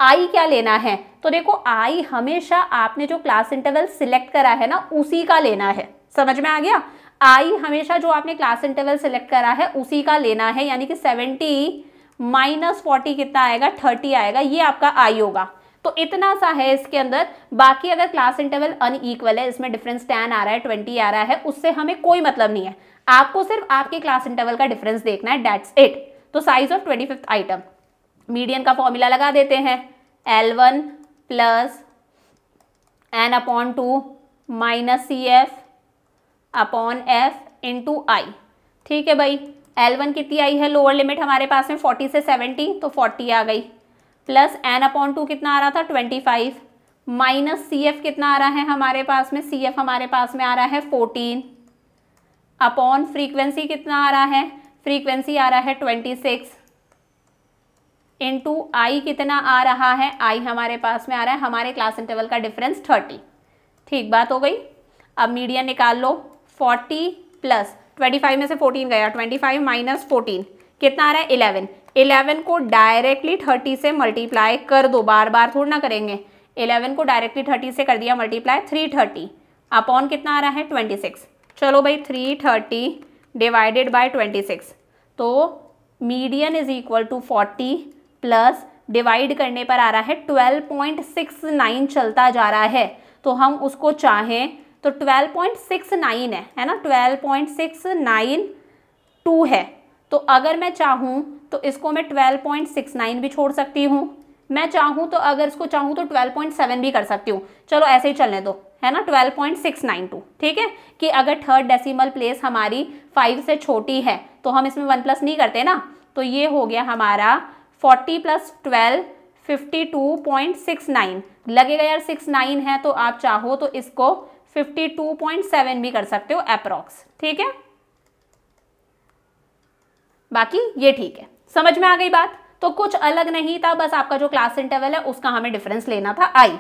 I क्या लेना है। तो देखो I हमेशा आपने जो क्लास इंटरवल सिलेक्ट करा है ना उसी का लेना है। समझ में आ गया? I हमेशा जो आपने क्लास इंटरवल सिलेक्ट करा है उसी का लेना है, यानी कि 70 माइनस 40 कितना आएगा? 30 आएगा, ये आपका I होगा। तो इतना सा है इसके अंदर। बाकी अगर क्लास इंटरवल अनइक्वल है, इसमें डिफरेंस 10 आ रहा है, 20 आ रहा है, उससे हमें कोई मतलब नहीं है। आपको सिर्फ आपके क्लास इंटरवल का डिफरेंस देखना है, दैट्स इट। तो size of 25th item, median का फॉर्मूला लगा देते हैं, L1 plus n upon 2 minus CF upon F into I। ठीक है भाई, L1 कितनी आई है? लोअर लिमिट हमारे पास में 40 से 70, तो 40 आ गई, प्लस n अपॉन 2 कितना आ रहा था? 25, माइनस CF कितना आ रहा है हमारे पास में? CF हमारे पास में आ रहा है 14, अपॉन फ्रीक्वेंसी कितना आ रहा है? फ्रीक्वेंसी आ रहा है 26, इंटू I कितना आ रहा है? I हमारे पास में आ रहा है, हमारे क्लास इंटरवल का डिफरेंस 30। ठीक बात हो गई। अब मीडियन निकाल लो, 40 प्लस 25 में से 14 गया, 25 माइनस 14 कितना आ रहा है? 11। 11 को डायरेक्टली 30 से मल्टीप्लाई कर दो, बार बार थोड़ा ना करेंगे। 11 को डायरेक्टली 30 से कर दिया मल्टीप्लाई, 330 अपॉन कितना आ रहा है? 26। चलो भाई, 330 डिवाइडेड बाय 26, तो median is equal to 40 plus divide करने पर आ रहा है 12.69 चलता जा रहा है। तो हम उसको चाहें तो 12.69 है ना, 12.692 है। तो अगर मैं चाहूँ तो इसको मैं 12.69 भी छोड़ सकती हूँ, मैं चाहूँ तो अगर इसको चाहूँ तो 12.7 भी कर सकती हूँ। चलो ऐसे ही चलने दो, है ना, 12.692। ठीक है, कि अगर थर्ड डेसिमल प्लेस हमारी 5 से छोटी है तो हम इसमें 1 प्लस नहीं करते ना। तो ये हो गया हमारा 40 + 12 52.69 लगेगा यार, 69 है तो आप चाहो तो इसको 52.7 भी कर सकते हो अप्रॉक्स। ठीक है, बाकी ये ठीक है, समझ में आ गई बात। तो कुछ अलग नहीं था, बस आपका जो क्लास इंटरवल है उसका हमें डिफरेंस लेना था आई।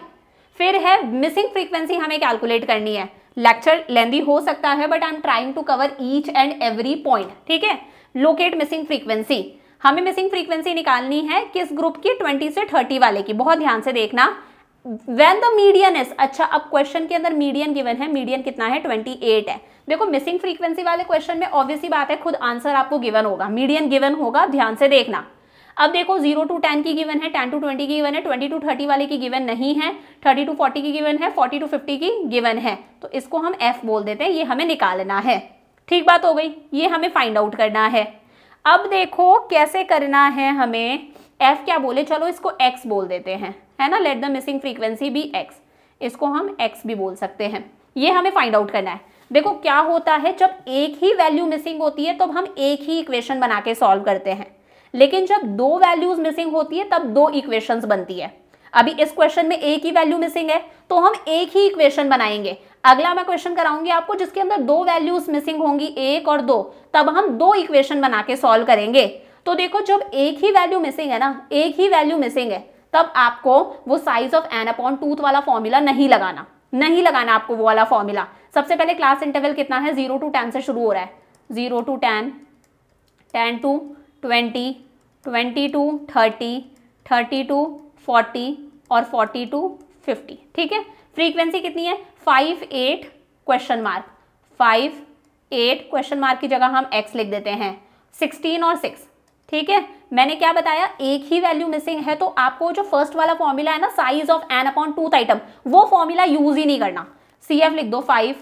फिर है मिसिंग फ्रीक्वेंसी, हमें कैलकुलेट करनी है। लेक्चर लेंदी हो सकता है but I am trying to cover each and every point. ठीक है, लोकेट मिसिंग फ्रीक्वेंसी, हमें मिसिंग फ्रीक्वेंसी निकालनी है किस ग्रुप की, 20 से 30 वाले की। बहुत ध्यान से देखना, व्हेन द मीडियन इज, अच्छा अब क्वेश्चन के अंदर मीडियन गिवन है, मीडियन कितना है, 28 है। देखो मिसिंग फ्रीक्वेंसी वाले क्वेश्चन में ऑब्वियसली बात है खुद आंसर आपको गिवन होगा, मीडियन गिवन होगा, ध्यान से देखना। अब देखो 0 to 10 की गिवन है, 10 to 20 की गिवन है, 20 to 30 वाले की गिवन नहीं है, 30 to 40 की गिवन है, 40 to 50 की गिवन है। तो इसको हम f बोल देते हैं, ये हमें निकालना है। ठीक बात हो गई, ये हमें फाइंड आउट करना है। अब देखो कैसे करना है हमें, f क्या बोले, चलो इसको x बोल देते हैं, है ना, let the missing frequency be x, इसको हम x भी बोल सकते हैं। ये हमें फाइंड आउट करना है। देखो क्या होता है, जब एक ही वैल्यू मिसिंग होती है तो हम एक ही इक्वेशन बना के सॉल्व करते हैं, लेकिन जब दो वैल्यूज मिसिंग होती है तब दो इक्वेशंस बनती है। अभी इस क्वेश्चन में एक ही वैल्यू मिसिंग है तो हम एक ही इक्वेशन बनाएंगे। अगला मैं क्वेश्चन कराऊंगी आपको जिसके अंदर दो वैल्यूज मिसिंग होंगी, 1 और 2, तब हम दो इक्वेशन बना के सॉल्व करेंगे। तो देखो जब एक ही वैल्यू मिसिंग है ना, एक ही वैल्यू मिसिंग है, तब आपको वो साइज ऑफ n/2 वाला फॉर्मूला नहीं लगाना आपको वो वाला फॉर्मूला। सबसे पहले क्लास इंटरवल कितना है, 0 to 10 से शुरू हो रहा है, 0 to 10, 10 to 20, 20 to 30, 30 to 40 और 40 to 50। ठीक है, फ्रीक्वेंसी कितनी है, 5 8 क्वेश्चन मार्क, 5 8 क्वेश्चन मार्क की जगह हम x लिख देते हैं, 16 और 6। ठीक है, मैंने क्या बताया, एक ही वैल्यू मिसिंग है तो आपको जो फर्स्ट वाला फॉर्मूला है ना, साइज ऑफ n/2 आइटम, वो फॉर्मूला यूज ही नहीं करना। CF लिख दो 5,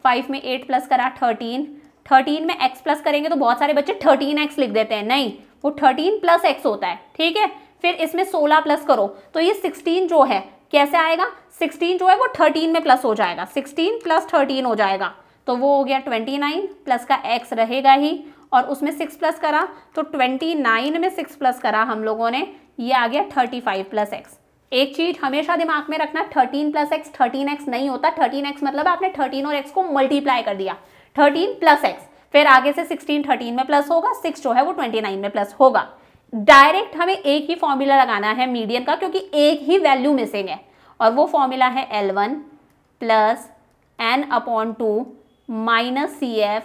5 में 8 प्लस करा 13, 13 में x प्लस करेंगे तो बहुत सारे बच्चे 13x लिख देते हैं, नहीं, वो 13 + x होता है। ठीक है, फिर इसमें 16 प्लस करो तो ये 16 जो है कैसे आएगा, 16 जो है वो 13 में प्लस हो जाएगा, 16 + 13 हो जाएगा, तो वो हो गया 29 प्लस का x रहेगा ही, और उसमें 6 प्लस करा तो 29 में 6 प्लस करा हम लोगों ने, ये आ गया 35 + x। एक चीज हमेशा दिमाग में रखना, 13 + x 13x नहीं होता, 13x मतलब आपने 13 और x को मल्टीप्लाई कर दिया, 13 + x, फिर आगे से 16 13 में प्लस होगा, 6 जो है वो 29 में प्लस होगा। डायरेक्ट हमें एक ही फॉर्मूला लगाना है मीडियन का, क्योंकि एक ही वैल्यू मिसिंग है, और वो फॉर्मूला है L1 + n/2 - CF/f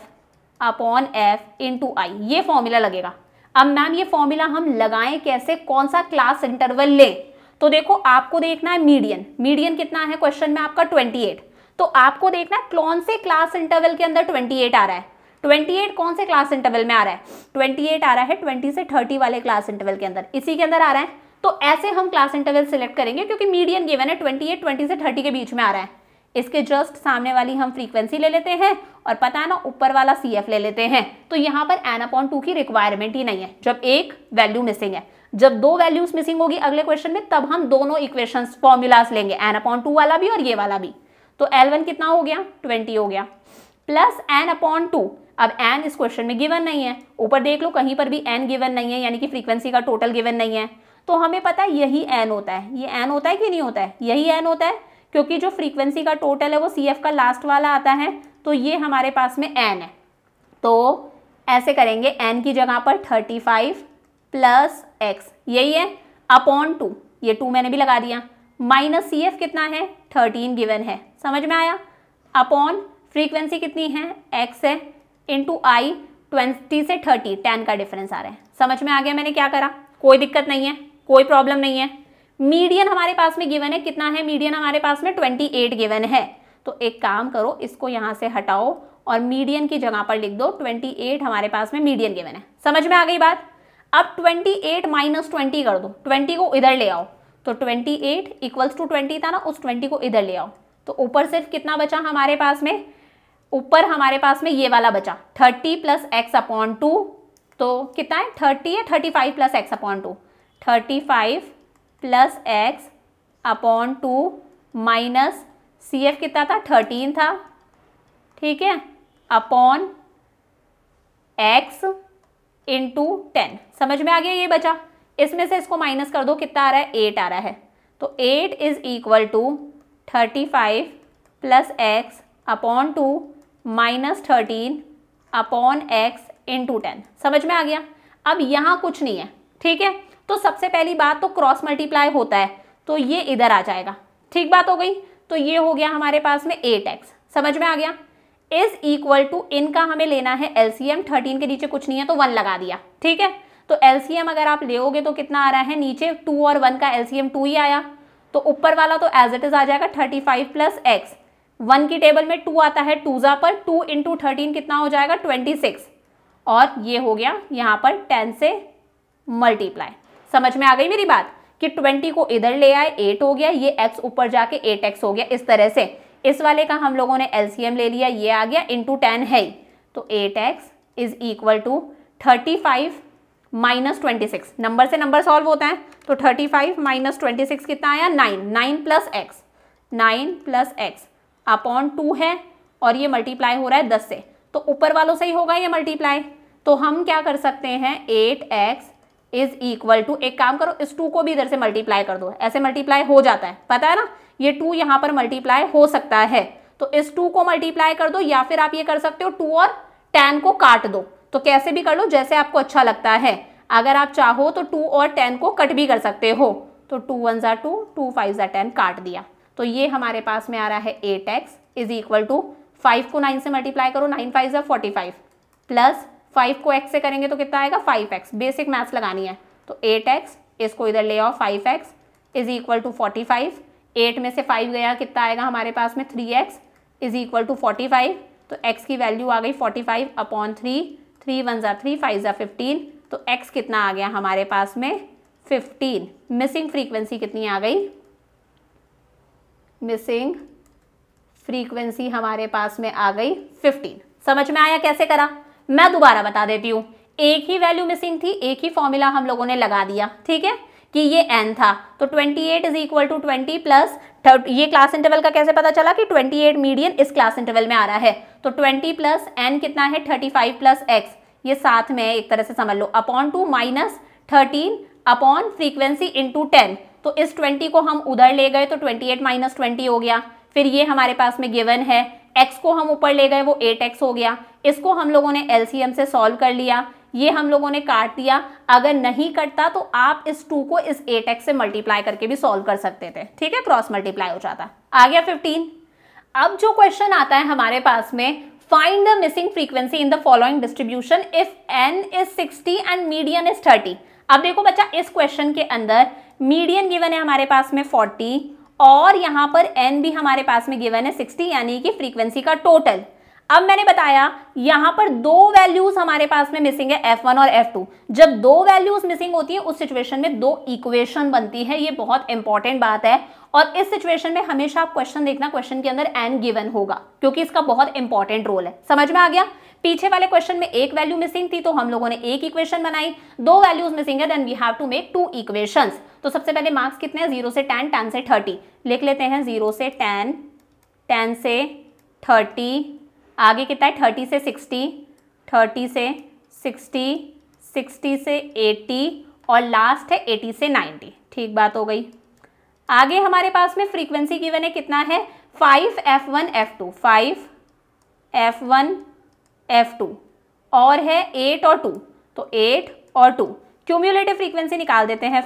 × I, ये फॉर्मूला लगेगा। अब मैम ये फॉर्मूला हम लगाएं कैसे, कौन सा क्लास इंटरवल लें, तो देखो आपको देखना है मीडियन कितना है क्वेश्चन में आपका 28, तो आपको देखना है कौन से क्लास इंटरवल के अंदर 28 आ रहा है, 28 कौन से क्लास इंटरवल में आ रहा है, 28 आ रहा है 20 से 30 वाले क्लास इंटरवल के अंदर, इसी के अंदर आ रहा है। तो ऐसे हम क्लास इंटरवल सिलेक्ट करेंगे क्योंकि मीडियन गिवन है 28 20 से 30 के बीच में आ रहा है। इसके जस्ट सामने वाली हम फ्रीक्वेंसी ले लेते हैं, और पता है ना ऊपर वाला CF ले लेते हैं। तो यहाँ पर n/2 की रिक्वायरमेंट ही नहीं है जब एक वैल्यू मिसिंग है। जब दो वैल्यूज मिसिंग होगी अगले क्वेश्चन में, तब हम दोनों इक्वेशंस फॉर्मूलाज लेंगे, n/2 वाला भी और ये वाला भी। तो L1 कितना हो गया, 20 हो गया, प्लस n/2। अब n इस क्वेश्चन में गिवन नहीं है, ऊपर देख लो कहीं पर भी n गिवन नहीं है, यानी कि फ्रीक्वेंसी का टोटल गिवन नहीं है। तो हमें पता है यही n होता है, ये n होता है कि नहीं होता है, यही n होता है, क्योंकि जो फ्रीक्वेंसी का टोटल है वो CF का लास्ट वाला आता है, तो ये हमारे पास में n है। तो ऐसे करेंगे, n की जगह पर 35 + x, यही है, /2, ये 2 मैंने भी लगा दिया, माइनस CF कितना है, 13 गिवन है, समझ में आया, अपॉन फ्रीक्वेंसी कितनी है, x है, × I 20 से 30, 10 का डिफरेंस आ रहा है। समझ में आ गया मैंने क्या करा, कोई दिक्कत नहीं है, कोई प्रॉब्लम नहीं है। मीडियन हमारे पास में गिवन है, कितना है मीडियन हमारे पास में, 28 गिवन है। तो एक काम करो, इसको यहाँ से हटाओ और मीडियन की जगह पर लिख दो 28 हमारे पास में मीडियन गिवन है। समझ में आ गई बात। अब 28 माइनस 20 कर दो, 20 को इधर ले आओ, तो 28 इक्वल्स टू 20 था ना, उस 20 को इधर ले आओ, तो ऊपर सिर्फ कितना बचा हमारे पास में, ऊपर हमारे पास में ये वाला बचा 30 प्लस एक्स अपॉन 2, तो कितना है 30 है, 35 plus X upon 2, 35 plus X upon 2 minus C F कितना था 13 था, ठीक है, अपॉन एक्स इंटू 10। समझ में आ गया, ये बचा, इसमें से इसको माइनस कर दो, कितना आ रहा है 8 आ रहा है, तो 8 is equal to 35 plus X upon 2 minus 13 upon X into 10। समझ में आ गया। अब यहाँ कुछ नहीं है, ठीक है, तो सबसे पहली बात तो क्रॉस मल्टीप्लाई होता है, तो ये इधर आ जाएगा, ठीक बात हो गई, तो ये हो गया हमारे पास में 8x। समझ में आ गया। इज इक्वल टू इनका हमें लेना है एलसीएम, 13 के नीचे कुछ नहीं है तो 1 लगा दिया, ठीक है, तो एलसीएम अगर आप लेोगे तो कितना आ रहा है, नीचे 2 और 1 का एलसीएम 2 ही आया, तो ऊपर वाला तो एज इट इज आ जाएगा 35 प्लस एक्स, 1 की टेबल में 2 आता है, 2 पर 2 इंटू 13 कितना हो जाएगा 26, और ये हो गया यहाँ पर 10 से मल्टीप्लाई। समझ में आ गई मेरी बात कि 20 को इधर ले आए 8 हो गया, ये x ऊपर जाके 8x हो गया। इस तरह से इस वाले का हम लोगों ने एलसीएम ले लिया, ये आ गया इंटू 10 है, तो 8x is equal to 35 minus 26, number से नंबर सॉल्व होता है, तो 35 माइनस 26 कितना आया 9, 9 प्लस एक्स अपॉन 2 है, और ये मल्टीप्लाई हो रहा है 10 से, तो ऊपर वालों से ही होगा ये मल्टीप्लाई, तो हम क्या कर सकते हैं 8x इज इक्वल टू, एक काम करो इस 2 को भी इधर से मल्टीप्लाई कर दो, ऐसे मल्टीप्लाई हो जाता है, पता है ना, ये 2 यहाँ पर मल्टीप्लाई हो सकता है, तो इस 2 को मल्टीप्लाई कर दो, या फिर आप ये कर सकते हो 2 और 10 को काट दो, तो कैसे भी कर लो जैसे आपको अच्छा लगता है। अगर आप चाहो तो 2 और 10 को कट भी कर सकते हो, तो 2 1 ज़ा 2, 2 5 ज़ा 10 काट दिया, तो ये हमारे पास में आ रहा है 8x इज इक्वल टू 5 को 9 से मल्टीप्लाई करो, 9 5 ज़ा 45 प्लस 5 को x से करेंगे तो कितना आएगा 5x, बेसिक मैथ्स लगानी है, तो 8x इसको इधर ले आओ, 5x इज इक्वल टू 45, 8 में से 5 गया कितना आएगा हमारे पास में 3x इज इक्वल टू 45, तो x की वैल्यू आ गई 45 अपॉन 3, 3 1 ज़ा 3, 5 ज़ा 15, तो x कितना आ गया हमारे पास में 15। मिसिंग फ्रीक्वेंसी कितनी आ गई, मिसिंग फ्रीक्वेंसी हमारे पास में आ गई 15। समझ में आया कैसे करा, मैं दोबारा बता देती हूँ, एक ही वैल्यू मिसिंग थी, एक ही फॉर्मूला हम लोगों ने लगा दिया, ठीक है, कि ये n था, तो 28 इज इक्वल टू 20 प्लस, ये क्लास इंटरवल का कैसे पता चला कि 28 मीडियन इस क्लास इंटरवल में आ रहा है, तो 20 प्लस n कितना है 35 प्लस x, ये साथ में एक तरह से समझ लो, upon 2 minus 13 upon frequency into 10, तो इस 20 को हम उधर ले गए तो 28 माइनस 20 हो गया, फिर ये हमारे पास में गिवन है, x को हम ऊपर ले गए वो 8x हो गया, इसको हम लोगों ने एलसीएम से सॉल्व कर लिया, ये हम लोगों ने काट दिया, अगर नहीं कटता तो आप इस 2 को इस 8x से मल्टीप्लाई करके भी सॉल्व कर सकते थे, ठीक है, क्रॉस मल्टीप्लाई हो जाता। आ गया 15। अब जो क्वेश्चन आता है हमारे पास में, find the missing frequency in the following distribution if n is 60 and median is 30। अब देखो बच्चा, इस क्वेश्चन के अंदर मीडियन गिवन है हमारे पास में 40, और यहाँ पर n भी हमारे पास में गिवन है 60, यानी कि फ्रीक्वेंसी का टोटल। अब मैंने बताया यहाँ पर 2 वैल्यूज हमारे पास में मिसिंग है, f1 और f2। जब 2 वैल्यूज मिसिंग होती है उस सिचुएशन में 2 इक्वेशन बनती है, ये बहुत इंपॉर्टेंट बात है, और इस सिचुएशन में हमेशा आप क्वेश्चन देखना, क्वेश्चन के अंदर n गिवन होगा, क्योंकि इसका बहुत इंपॉर्टेंट रोल है। समझ में आ गया। पीछे वाले क्वेश्चन में 1 वैल्यू मिसिंग थी तो हम लोगों ने एक इक्वेशन बनाई, 2 वैल्यूज मिसिंग है, then we have to make 2 equations. तो सबसे पहले मार्क्स कितने हैं, 0 से 10, 10 से 30 लिख लेते हैं, 0 से 10, 10 से 30, आगे कितना है 30 से 60, 30 से 60, 60 से 80, और लास्ट है 80 से 90। ठीक बात हो गई। आगे हमारे पास में फ्रीक्वेंसी गिवन है, कितना है 5f1 f2, 5f1 f2, और है 8 और 2, तो 8 और 2, क्यूम्युलेटिव फ्रीक्वेंसी निकाल देते हैं।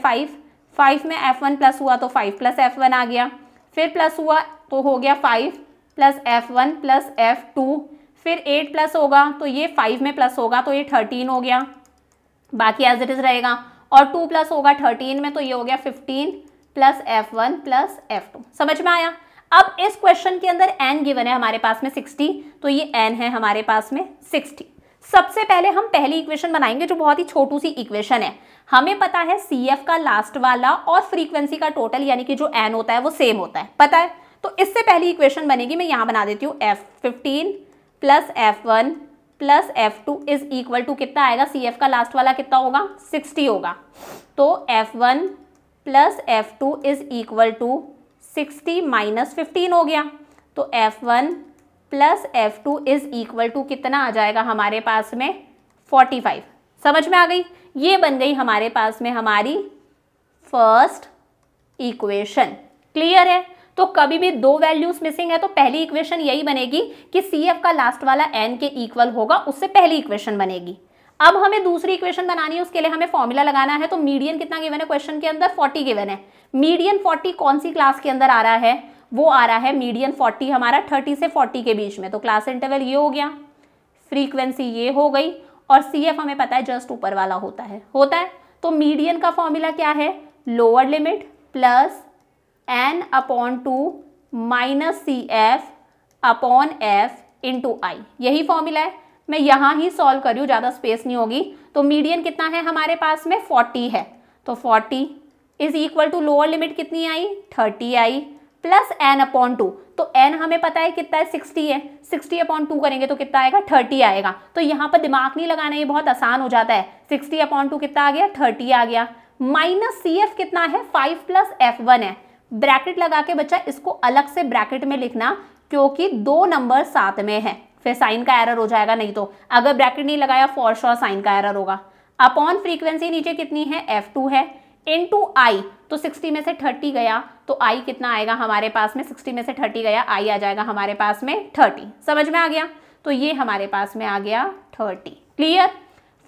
5 में f1 प्लस हुआ तो 5 प्लस f1 आ गया, फिर प्लस हुआ तो हो गया 5 प्लस f1 प्लस f2, फिर 8 प्लस होगा तो ये 5 में प्लस होगा तो ये 13 हो गया, बाकी एज इट इज रहेगा, और 2 प्लस होगा 13 में तो ये हो गया 15 प्लस f1 प्लस f2। समझ में आया। अब इस क्वेश्चन के अंदर n गिवन है हमारे पास में 60, तो ये n है हमारे पास में 60। सबसे पहले हम पहली इक्वेशन बनाएंगे जो बहुत ही छोटू सी इक्वेशन है। हमें पता है CF का लास्ट वाला और फ्रीक्वेंसी का टोटल यानी कि जो n होता है वो सेम होता है, पता है। तो इससे पहली इक्वेशन बनेगी, मैं यहां बना देती हूँ, F15 plus F1 plus F2 is equal to कितना आएगा, CF का लास्ट वाला कितना होगा, 60 होगा। तो F1 plus F2 is equal to 60 minus 15 हो गया। तो F1 plus F2 is equal to कितना आ जाएगा हमारे पास में, 45। समझ में आ गई, ये बन गई हमारे पास में हमारी फर्स्ट इक्वेशन। क्लियर है। तो कभी भी दो वैल्यूज मिसिंग है तो पहली इक्वेशन यही बनेगी कि CF का लास्ट वाला n के इक्वल होगा, उससे पहली इक्वेशन बनेगी। अब हमें दूसरी इक्वेशन बनानी है, उसके लिए हमें फॉर्मूला लगाना है। तो मीडियन कितना गिवन है क्वेश्चन के अंदर, 40 गिवन है। मीडियन 40 कौन सी क्लास के अंदर आ रहा है, वो आ रहा है मीडियन 40 हमारा 30 से 40 के बीच में। तो क्लास इंटरवल ये हो गया, फ्रीक्वेंसी ये हो गई, और CF हमें पता है जस्ट ऊपर वाला होता है। तो मीडियन का फॉर्मूला क्या है, lower limit plus n/2 minus CF upon F into I, यही फॉर्मूला है। मैं यहाँ ही सॉल्व कर रही हूँ, ज़्यादा स्पेस नहीं होगी। तो मीडियन कितना है हमारे पास में, 40 है। तो 40 is equal to lower limit कितनी आई, 30 आई, प्लस n/2। तो n हमें पता है कितना है, 60 है। 60/2 करेंगे तो कितना आएगा, 30 आएगा। तो यहाँ पर दिमाग नहीं लगाना, ये बहुत आसान हो जाता है। 60/2 कितना आ गया, 30 आ गया। माइनस CF कितना है, 5 प्लस F1 है। ब्रैकेट लगा के बच्चा इसको अलग से ब्रैकेट में लिखना, क्योंकि दो नंबर साथ में है, फिर साइन का एरर हो जाएगा। नहीं तो अगर ब्रैकेट नहीं लगाया फॉर श्योर साइन का एरर होगा। अपॉन फ्रीक्वेंसी नीचे कितनी है, F2 है, इनटू I। तो 60 में से 30 गया तो I कितना आएगा हमारे पास में, 60 में से 30 गया, I आ जाएगा हमारे पास में 30। समझ में आ गया। तो ये हमारे पास में आ गया 30। क्लियर।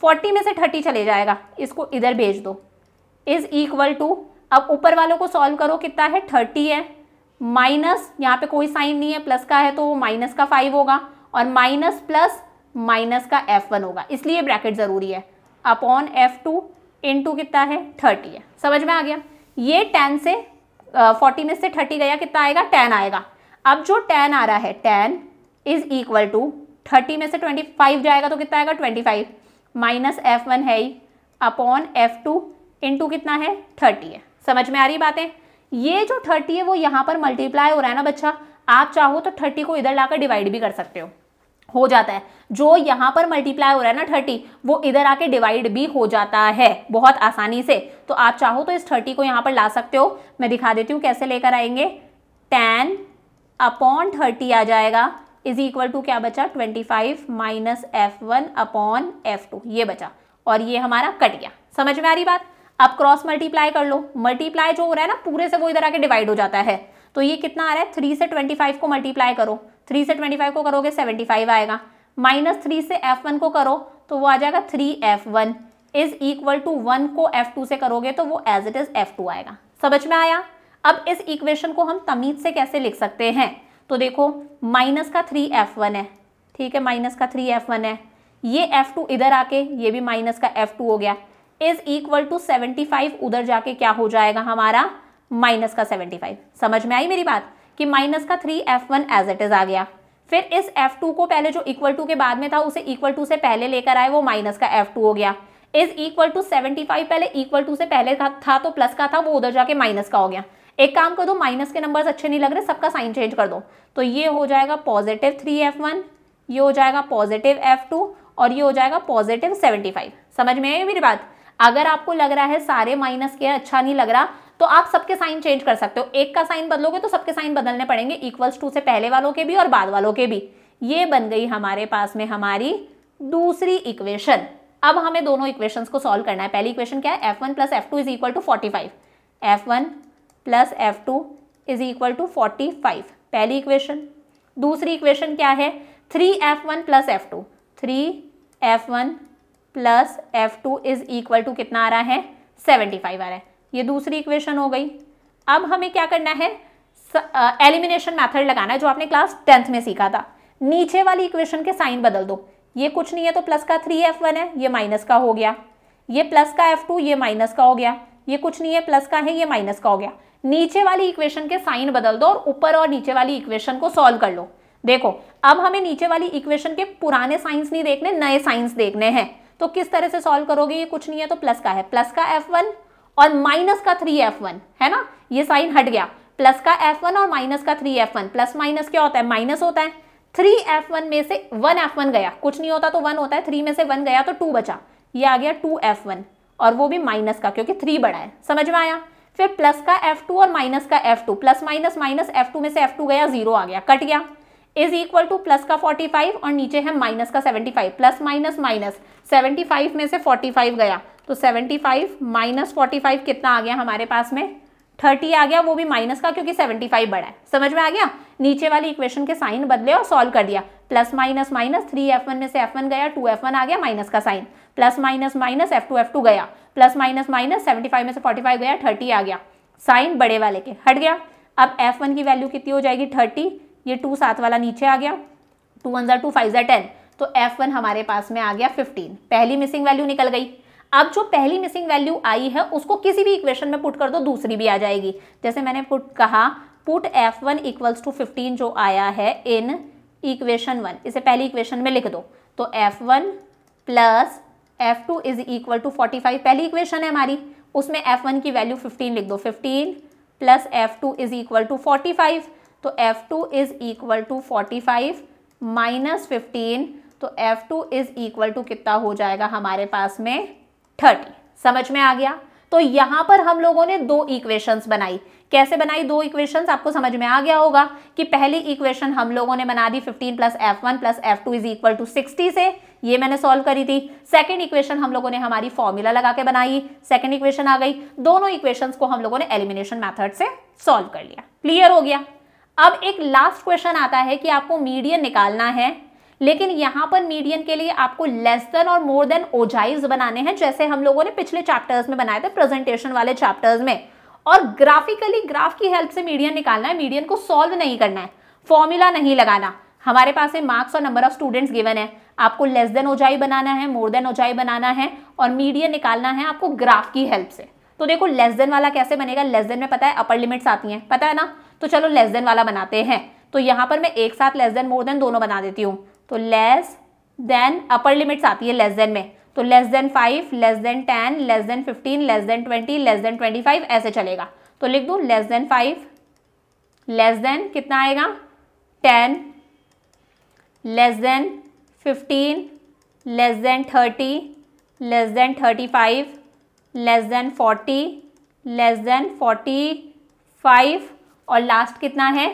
40 में से 30 चले जाएगा, इसको इधर भेज दो, इज इक्वल टू, अब ऊपर वालों को सॉल्व करो, कितना है, 30 है, माइनस, यहाँ पे कोई साइन नहीं है, प्लस का है तो माइनस का 5 होगा, और माइनस प्लस माइनस का F1 होगा, इसलिए ब्रैकेट जरूरी है। अपॉन F2 इंटू कितना है, 30 है। समझ में आ गया। ये 10 से 40 में से 30 गया, कितना आएगा, 10 आएगा। अब जो 10 आ रहा है, 10 इज इक्वल टू 30 में से 25 जाएगा तो कितना आएगा, 25, माइनस F1 है ही, अपॉन F2 इंटू कितना है, 30 है। समझ में आ रही बातें। ये जो 30 है वो यहाँ पर मल्टीप्लाई हो रहा है ना बच्चा, आप चाहो तो 30 को इधर लाकर डिवाइड भी कर सकते हो जाता है। जो यहाँ पर मल्टीप्लाई हो रहा है ना 30, वो इधर आके डिवाइड भी हो जाता है बहुत आसानी से। तो आप चाहो तो इस 30 को यहाँ पर ला सकते हो। मैं दिखा देती हूँ कैसे लेकर आएंगे। 10 अपॉन 30 आ जाएगा, इज इक्वल टू क्या बचा, 25 माइनस F1 अपॉन F2, ये बचा, और ये हमारा कट गया। समझ में आ रही बात। अब क्रॉस मल्टीप्लाई कर लो, मल्टीप्लाई जो हो रहा है ना पूरे से वो इधर आके डिवाइड हो जाता है। तो ये कितना आ रहा है, 3 से 25 को मल्टीप्लाई करो, 3 से 25 को करोगे 75 आएगा, माइनस 3 से F1 को करो तो वो आ जाएगा 3F1 इज इक्वल टू 1 को F2 से करोगे तो वो एज इट इज F2 आएगा। समझ में आया। अब इस इक्वेशन को हम तमीज से कैसे लिख सकते हैं, तो देखो माइनस का 3F1 है, ठीक है, माइनस का 3F1 है, ये F2 इधर आके ये भी माइनस का F2 हो गया, इज इक्वल टू 75 उधर जाके क्या हो जाएगा हमारा, माइनस का 75। समझ में आई मेरी बात, कि माइनस का 3F1 एज इट इज आ गया। फिर इस F2 को पहले जो इक्वल टू के बाद में था उसे इक्वल टू से पहले लेकर आए, वो माइनस का F2 हो गया, इज इक्वल टू 75 पहले इक्वल टू से पहले था तो प्लस का था, वो उधर जाके माइनस का हो गया। एक काम कर दो, माइनस के नंबर्स अच्छे नहीं लग रहे, सबका साइन चेंज कर दो। तो ये हो जाएगा पॉजिटिव 3F1, ये हो जाएगा पॉजिटिव F2, और ये हो जाएगा पॉजिटिव 75। समझ में आई मेरी बात। अगर आपको लग रहा है सारे माइनस के अच्छा नहीं लग रहा तो आप सबके साइन चेंज कर सकते हो। एक का साइन बदलोगे तो सबके साइन बदलने पड़ेंगे, इक्वल्स टू से पहले वालों के भी और बाद वालों के भी। ये बन गई हमारे पास में हमारी दूसरी इक्वेशन। अब हमें दोनों इक्वेशंस को सॉल्व करना है। पहली इक्वेशन क्या है, F1 plus F2 is equal to 45, F1 plus F2 is equal to 45, पहली इक्वेशन। दूसरी इक्वेशन क्या है, 3F1 plus F2, 3F1 plus F2 is equal to कितना आ रहा है, 75 आ रहा है। ये दूसरी इक्वेशन हो गई। अब हमें क्या करना है, एलिमिनेशन मेथड लगाना है जो आपने क्लास 10th में सीखा था। नीचे वाली इक्वेशन के साइन बदल दो, ये कुछ नहीं है तो प्लस का 3F1 है, ये माइनस का हो गया, ये प्लस का F2 ये माइनस का हो गया, ये कुछ नहीं है प्लस का है, ये माइनस का हो गया। नीचे वाली इक्वेशन के साइन बदल दो और ऊपर और नीचे वाली इक्वेशन को सॉल्व कर लो। देखो अब हमें नीचे वाली इक्वेशन के पुराने साइंस नहीं देखने, नए साइंस देखने हैं। तो किस तरह से सॉल्व करोगे, ये कुछ नहीं है तो प्लस का है, प्लस का f1 और माइनस का 3f1 है ना, ये साइन हट गया, प्लस का f1 और माइनस का 3f1, प्लस माइनस क्या होता है, माइनस होता है। 3f1 में से 1f1 गया, कुछ नहीं होता तो 1 होता है, 3 में से 1 गया तो 2 बचा, ये आ गया 2f1 और वो भी माइनस का क्योंकि 3 बड़ा है, समझ में आया। फिर प्लस का f2 और माइनस का f2, plus minus minus f2 में से f2 गया, 0 आ गया, कट गया, इज इक्वल टू प्लस का 45 और नीचे है माइनस का 75, प्लस माइनस माइनस 75 में से 45 गया तो 75 माइनस 45 कितना आ गया हमारे पास में, 30 आ गया, वो भी माइनस का क्योंकि 75 बड़ा है, समझ में आ गया। नीचे वाली इक्वेशन के साइन बदले और सॉल्व कर दिया, प्लस माइनस माइनस 3f1 में से f1 गया, 2f1 आ गया, माइनस का sign, plus minus minus f2 गया, प्लस माइनस माइनस 75 में से 45 गया, 30 आ गया, साइन बड़े वाले के हट गया। अब f1 की वैल्यू कितनी हो जाएगी 30, ये 2 साथ वाला नीचे आ गया, 2 1 2 5 10, तो f1 हमारे पास में आ गया 15, पहली मिसिंग वैल्यू निकल गई। अब जो पहली मिसिंग वैल्यू आई है उसको किसी भी इक्वेशन में पुट कर दो, दूसरी भी आ जाएगी। जैसे मैंने कहा पुट f1 इक्वल्स टू 15 जो आया है इन इक्वेशन 1, इसे पहली इक्वेशन में लिख दो, तो f1 plus f2 is equal to 45, पहली इक्वेशन है हमारी, उसमें f1 की वैल्यू 15 लिख दो, 15 plus f2 is equal to 45, तो f2 is equal to 45 minus 15, तो f2 इज इक्वल टू कितना हो जाएगा हमारे पास में 30, समझ में आ गया। तो यहां पर हम लोगों ने दो इक्वेशंस बनाई, कैसे बनाई दो इक्वेशंस आपको समझ में आ गया होगा कि पहली इक्वेशन हम लोगों ने बना दी 15 plus f1 plus f2 is equal to 60 से, ये मैंने सॉल्व करी थी। सेकंड इक्वेशन हम लोगों ने हमारी फॉर्मूला लगा के बनाई, सेकंड इक्वेशन आ गई। दोनों इक्वेशंस को हम लोगों ने एलिमिनेशन मेथड से सॉल्व कर लिया, क्लियर हो गया। अब एक लास्ट क्वेश्चन आता है कि आपको मीडियन निकालना है, लेकिन यहां पर मीडियन के लिए आपको लेस देन और मोर देन ओजाइव्स बनाने हैं, जैसे हम लोगों ने पिछले चैप्टर्स में बनाए थे, प्रेजेंटेशन वाले चैप्टर्स में। और ग्राफिकली ग्राफ की हेल्प से मीडियन निकालना है, मीडियन को सॉल्व नहीं करना है, फॉर्मूला नहीं लगाना। हमारे पास है मार्क्स और नंबर ऑफ स्टूडेंट्स गिवन है, आपको लेस देन ओजाइव बनाना है, मोर देन ओजाइव बनाना है और मीडियन निकालना है आपको ग्राफ की हेल्प से। तो देखो लेस देन वाला कैसे बनेगा, लेस देन में पता है अपर लिमिट्स आती हैं, पता है ना, तो चलो लेस देन वाला बनाते हैं। तो यहां पर मैं एक साथ लेस देन मोर देन दोनों बना देती हूँ, तो लेस देन अपर लिमिट्स आती है लेस देन में, तो less than 5, less than 10, less than 15, less than 20, less than 25 ऐसे चलेगा। तो लिख दूं लेस देन 5, लेस देन कितना आएगा 10, less than 15, less than 30, less than 35, less than 40, less than 45 और लास्ट कितना है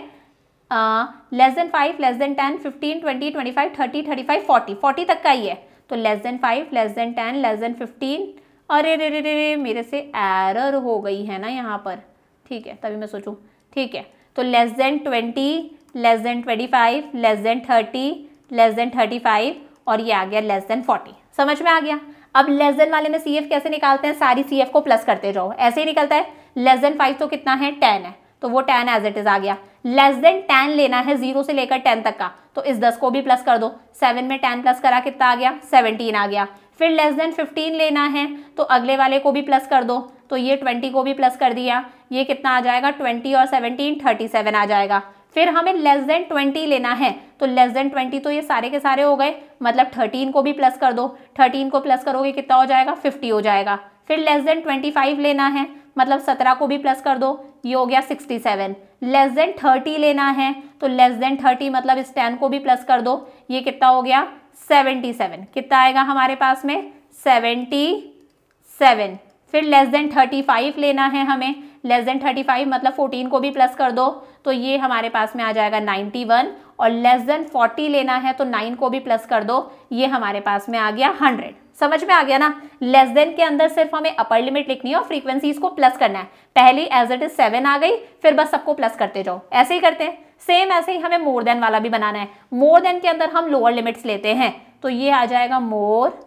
लेस देन 5, लेस देन 10, 15, 20, 25, 30, 35, 40 तक का ही है। तो less than 5, less than 10, less than 15, अरे रे रे रे मेरे से एरर हो गई है ना यहाँ पर, ठीक है तभी मैं सोचूं, ठीक है। तो less than 20, less than 25, less than 30, less than 35 और ये आ गया लेस देन 40, समझ में आ गया। अब लेस देन वाले में CF कैसे निकालते हैं, सारी CF को प्लस करते जाओ, ऐसे ही निकलता है। लेस देन 5 तो कितना है 10 है, तो वो 10 एज इट इज आ गया। लेस देन 10 लेना है 0 से लेकर 10 तक का, तो इस 10 को भी प्लस कर दो, 7 में 10 प्लस करा कितना आ गया 17 आ गया। फिर लेस देन 15 लेना है तो अगले वाले को भी प्लस कर दो, तो ये 20 को भी प्लस कर दिया, ये कितना आ जाएगा 20 और 17 37 आ जाएगा। फिर हमें लेस देन 20 लेना है, तो लेस देन 20 तो ये सारे के सारे हो गए, मतलब 13 को भी प्लस कर दो, 13 को प्लस करोगे कितना हो जाएगा 50 हो जाएगा। फिर लेस देन 25 लेना है, मतलब 17 को भी प्लस कर दो, ये हो गया 67। लेस देन 30 लेना है, तो लेस देन 30 मतलब इस 10 को भी प्लस कर दो, ये कितना हो गया 77, कितना आएगा हमारे पास में 77। फिर लेस देन 35 लेना है हमें, लेस देन 35 मतलब 14 को भी प्लस कर दो, तो ये हमारे पास में आ जाएगा 91। और लेस देन 40 लेना है तो 9 को भी प्लस कर दो, ये हमारे पास में आ गया 100। समझ में आ गया ना। लेस देन के अंदर सिर्फ हमें अपर लिमिट लिखनी है और फ्रीक्वेंसीज को प्लस करना है। पहली एज इट इज 7 आ गई, फिर बस सबको प्लस करते जाओ, ऐसे ही करते हैं। सेम ऐसे ही हमें मोर देन वाला भी बनाना है। मोर देन के अंदर हम लोअर लिमिट्स लेते हैं, तो ये आ जाएगा मोर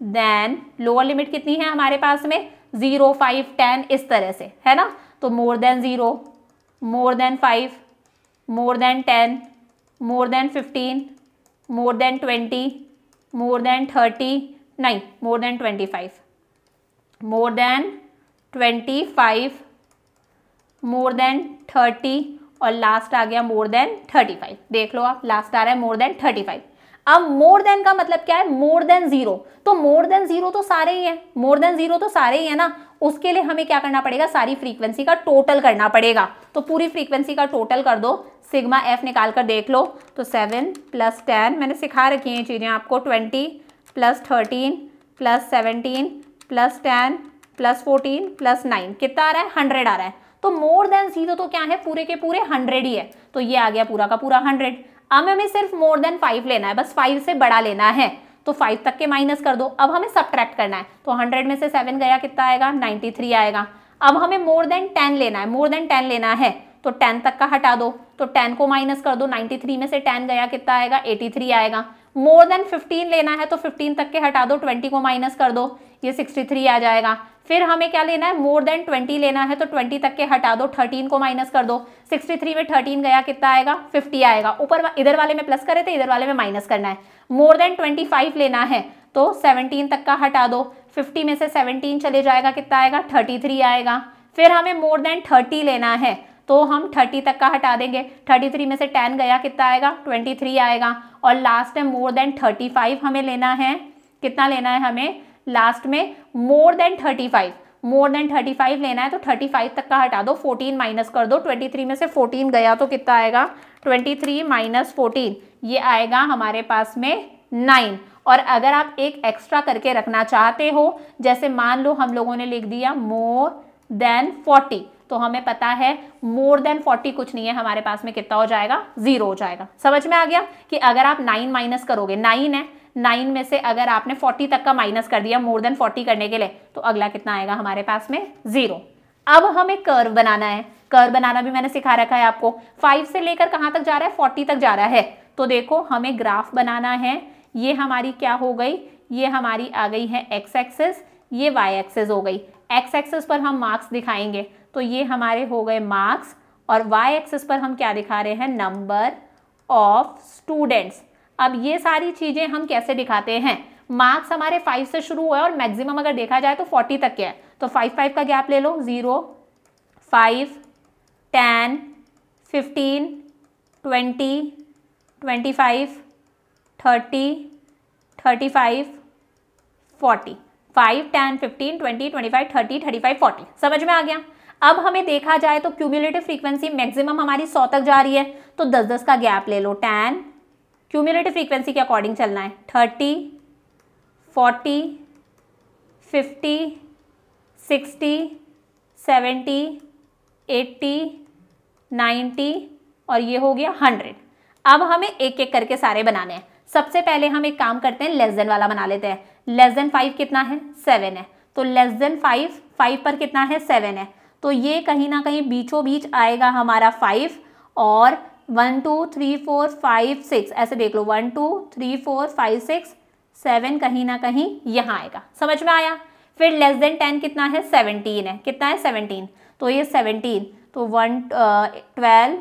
देन, लोअर लिमिट कितनी है हमारे पास में 0, 5, 10 इस तरह से है ना। तो more than 0, more than 5, more than 10, more than 15, more than 20, more than 30, नहीं more than 25, more than 25, more than 30 और लास्ट आ गया मोर देन 35। देख लो आप, लास्ट आ रहा है मोर देन 35। अब मोर देन का मतलब क्या है? More than zero. तो मोर देन जीरो तो सारे ही हैं, मोर देन जीरो तो सारे ही है ना। उसके लिए हमें क्या करना पड़ेगा? सारी फ्रीक्वेंसी का टोटल करना पड़ेगा। तो पूरी फ्रीक्वेंसी का टोटल कर दो, सिग्मा एफ निकाल कर देख लो। तो 7 + 10, मैंने सिखा रखी हैं चीज़ें आपको, 20 + 13 + 17 + 10 + 14 + 9 कितना आ रहा है? 100 आ रहा है। तो मोर देन जीरो तो क्या है? पूरे के पूरे 100 ही है। तो ये आ गया पूरा का पूरा 100। अब हमें सिर्फ मोर देन 5 लेना है, बस 5 से बड़ा लेना है। तो 5 तक के माइनस कर दो। अब हमें सब्ट्रैक्ट करना है, तो 100 में से 7 गया, कितना आएगा? 93 आएगा। अब हमें मोर देन 10 लेना है, मोर देन 10 लेना है, तो 10 तक का हटा दो, तो 10 को माइनस कर दो। 93 में से 10 गया, कितना आएगा? 83 आएगा। मोर देन 15 लेना है, तो 15 तक के हटा दो, 20 को माइनस कर दो, ये 63 आ जाएगा। फिर हमें क्या लेना है? मोर देन 20 लेना है, तो 20 तक के हटा दो, 13 को माइनस कर दो, 63 में 13 गया, कितना आएगा? 50 आएगा। ऊपर इधर वाले में प्लस करे थे, इधर वाले में माइनस करना है। मोर देन 25 लेना है, तो 17 तक का हटा दो, 50 में से 17 चले जाएगा, कितना आएगा? 33 आएगा। फिर हमें मोर देन 30 लेना है, तो हम 30 तक का हटा देंगे, 33 में से 10 गया, कितना आएगा? 23 आएगा। और लास्ट में मोर देन 35 हमें लेना है, कितना लेना है हमें? लास्ट में मोर देन 35, मोर देन 35 लेना है, तो 35 तक का हटा दो, 14 माइनस कर दो, 23 में से 14 गया, तो कितना आएगा? 23 - 14, ये आएगा हमारे पास में 9। और अगर आप एक एक्स्ट्रा करके रखना चाहते हो, जैसे मान लो हम लोगों ने लिख दिया मोर देन 40, तो हमें पता है मोर देन 40 कुछ नहीं है, हमारे पास में कितना हो जाएगा? 0 हो जाएगा। समझ में आ गया कि अगर आप 9 माइनस करोगे, 9 है, 9 में से अगर आपने 40 तक का माइनस कर दिया मोर देन 40 करने के लिए, तो अगला कितना आएगा हमारे पास में? 0। अब हमें कर्व बनाना है। कर्व बनाना भी मैंने सिखा रखा है आपको। 5 से लेकर कहाँ तक जा रहा है? 40 तक जा रहा है। तो देखो हमें ग्राफ बनाना है। ये हमारी क्या हो गई? ये हमारी आ गई है एक्स एक्सिस, ये वाई एक्सिस हो गई। एक्स एक्सिस पर हम मार्क्स दिखाएंगे, तो ये हमारे हो गए मार्क्स, और वाई एक्सिस पर हम क्या दिखा रहे हैं? Number of students. अब ये सारी चीज़ें हम कैसे दिखाते हैं? मार्क्स हमारे 5 से शुरू हुआ है और मैक्सिमम अगर देखा जाए तो 40 तक के है, तो 5 का गैप ले लो, 0, 5, 10, 15, 20, 25, 30, 35, 40, 5, 10, 15, 20, 25, 30, 35, 40। समझ में आ गया? अब हमें देखा जाए तो क्यूमुलेटिव फ्रीक्वेंसी मैक्सिमम हमारी 100 तक जा रही है, तो 10-10 का गैप ले लो। 10 क्यूमुलेटिव फ्रीक्वेंसी के अकॉर्डिंग चलना है, 30, 40, 50, 60, 70, 80, 90 और ये हो गया 100। अब हमें एक एक करके सारे बनाने हैं। सबसे पहले हम एक काम करते हैं, लेस देन वाला बना लेते हैं। लेस देन 5 कितना है? 7 है। तो लेस देन 5 पर कितना है? 7 है। तो ये कहीं ना कहीं बीचों बीच आएगा हमारा 5, और 1 2 3 4 5 6 ऐसे देख लो, 1 2 3 4 5 6 7 कहीं ना कहीं यहाँ आएगा। समझ में आया? फिर लेस देन 10 कितना है? 17 है। कितना है? 17। तो ये 17, तो 1 12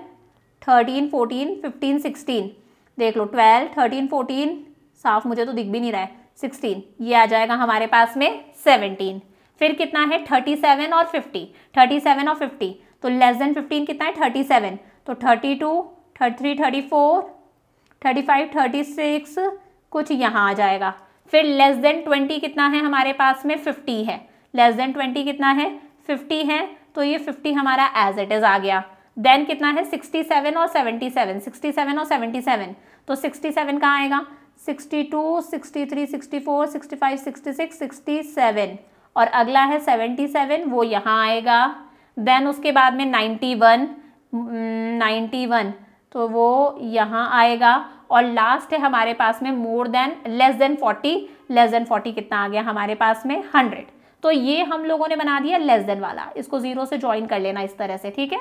13 14 15 16 देख लो, 12 13 14 साफ मुझे तो दिख भी नहीं रहा है, 16, ये आ जाएगा हमारे पास में 17। फिर कितना है? 37 और 50, 37 और 50, तो लेस देन 15 कितना है? 37, तो 32 33 34 35 36 कुछ यहाँ आ जाएगा। फिर लेस देन 20 कितना है हमारे पास में? 50 है। लेस देन 20 कितना है? 50 है, तो ये 50 हमारा एज इट इज आ गया। देन कितना है? 67 और 77, 67 और 77, तो 67 कहाँ आएगा? 62 63 64 65 66 67, और अगला है 77, वो यहाँ आएगा। देन उसके बाद में 91, तो वो यहाँ आएगा। और लास्ट है हमारे पास में more than less than 40, less than 40 कितना आ गया हमारे पास में? 100। तो ये हम लोगों ने बना दिया लेस देन वाला, इसको 0 से ज्वाइन कर लेना इस तरह से, ठीक है।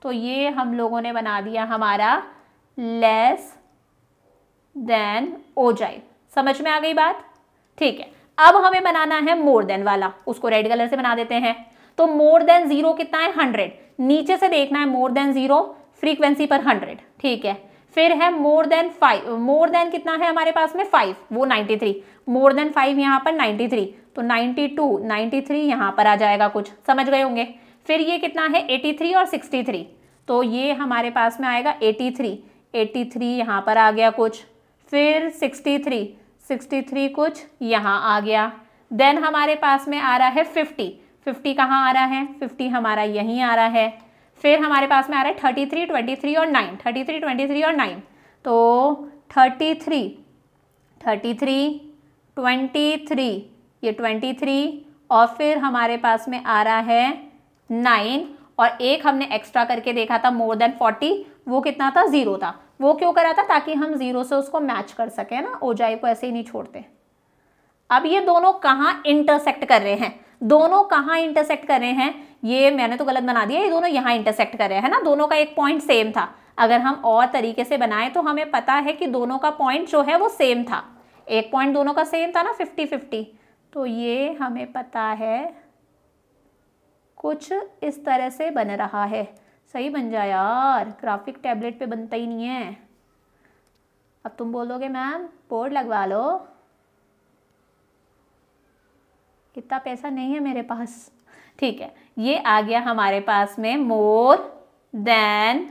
तो ये हम लोगों ने बना दिया हमारा लेस देन ओजाइल। समझ में आ गई बात? ठीक है। अब हमें बनाना है मोर देन वाला, उसको रेड कलर से बना देते हैं। तो मोर देन 0 कितना है? 100। नीचे से देखना है मोर देन 0 फ्रीक्वेंसी पर 100, ठीक है। फिर है मोर देन 5, मोर देन कितना है हमारे पास में? 5, वो 93, मोर देन 5 यहाँ पर 93, तो 92 93 यहाँ पर आ जाएगा कुछ, समझ गए होंगे। फिर ये कितना है? 83 और 63, तो ये हमारे पास में आएगा 83 यहाँ पर आ गया कुछ, फिर 63 कुछ यहाँ आ गया। देन हमारे पास में आ रहा है 50 कहाँ आ रहा है, 50 हमारा यहीं आ रहा है। फिर हमारे पास में आ रहा है 33, 23 और 9, 33, 23 और 9, तो 33, 23, ये 23 और फिर हमारे पास में आ रहा है 9 और एक हमने एक्स्ट्रा करके देखा था मोर देन 40, वो कितना था, 0 था। वो क्यों करा था, ताकि हम 0 से उसको मैच कर सके ना, ओजाई को ऐसे ही नहीं छोड़ते। अब ये दोनों कहाँ इंटरसेक्ट कर रहे हैं, दोनों कहाँ इंटरसेक्ट कर रहे हैं, ये मैंने तो गलत बना दिया, ये दोनों यहाँ इंटरसेक्ट कर रहे हैं ना, दोनों का एक पॉइंट सेम था। अगर हम और तरीके से बनाएं तो हमें पता है कि दोनों का पॉइंट जो है वो सेम था, एक पॉइंट दोनों का सेम था ना, 50-50। तो ये हमें पता है कुछ इस तरह से बन रहा है। सही बन जाए यार, ग्राफिक टैबलेट पे बनता ही नहीं है। अब तुम बोलोगे मैम बोर्ड लगवा लो, इतना पैसा नहीं है मेरे पास। ठीक है, ये आ गया हमारे पास में मोर देन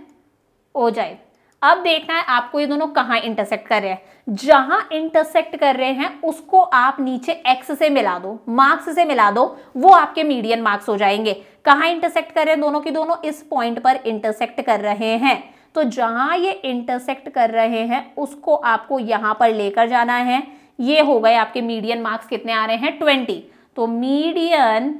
ओजाइव। अब देखना है आपको ये दोनों कहाँ इंटरसेक्ट कर रहे हैं। जहां इंटरसेक्ट कर रहे हैं उसको आप नीचे एक्स से मिला दो, मार्क्स से मिला दो, वो आपके मीडियन मार्क्स हो जाएंगे। कहाँ इंटरसेक्ट कर रहे हैं दोनों की दोनों, इस पॉइंट पर इंटरसेक्ट कर रहे हैं। तो जहां ये इंटरसेक्ट कर रहे हैं उसको आपको यहां पर लेकर जाना है। ये हो गए आपके मीडियन मार्क्स, कितने आ रहे हैं, 20। तो मीडियन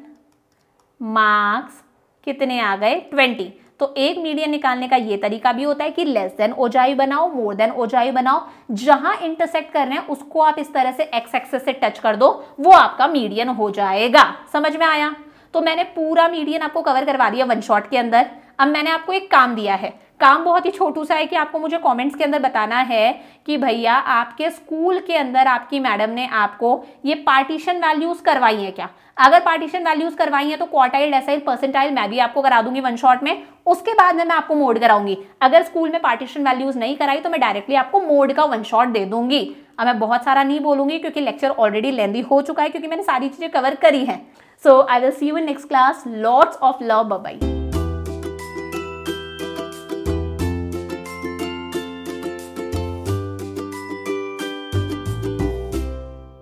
मार्क्स कितने आ गए, 20। तो एक मीडियन निकालने का ये तरीका भी होता है कि लेस देन ओजाई बनाओ, मोर देन ओजाई बनाओ। जहां इंटरसेक्ट कर रहे हैं उसको आप इस तरह से एक्स एक्सिस से टच कर दो, वो आपका मीडियन हो जाएगा। समझ में आया? तो मैंने पूरा मीडियन आपको कवर करवा दिया वन शॉट के अंदर। अब मैंने आपको एक काम दिया है, काम बहुत ही छोटू सा है कि आपको मुझे कमेंट्स के अंदर बताना है कि भैया आपके स्कूल के अंदर आपकी मैडम ने आपको ये पार्टीशन वैल्यूज करवाई है क्या। अगर पार्टीशन वैल्यूज करवाई है तो क्वार्टाइल, डेसाइल, परसेंटाइल मैं भी आपको करा दूंगी वन शॉट में, उसके बाद में मैं आपको मोड कराऊंगी। अगर स्कूल में पार्टीशन वैल्यूज नहीं कराई तो मैं डायरेक्टली आपको मोड का वन शॉट दे दूंगी। अब मैं बहुत सारा नहीं बोलूंगी क्योंकि लेक्चर ऑलरेडी लेंदी हो चुका है, क्योंकि मैंने सारी चीजें कवर करी है। So I will see you in next class. Lots of love, bye bye.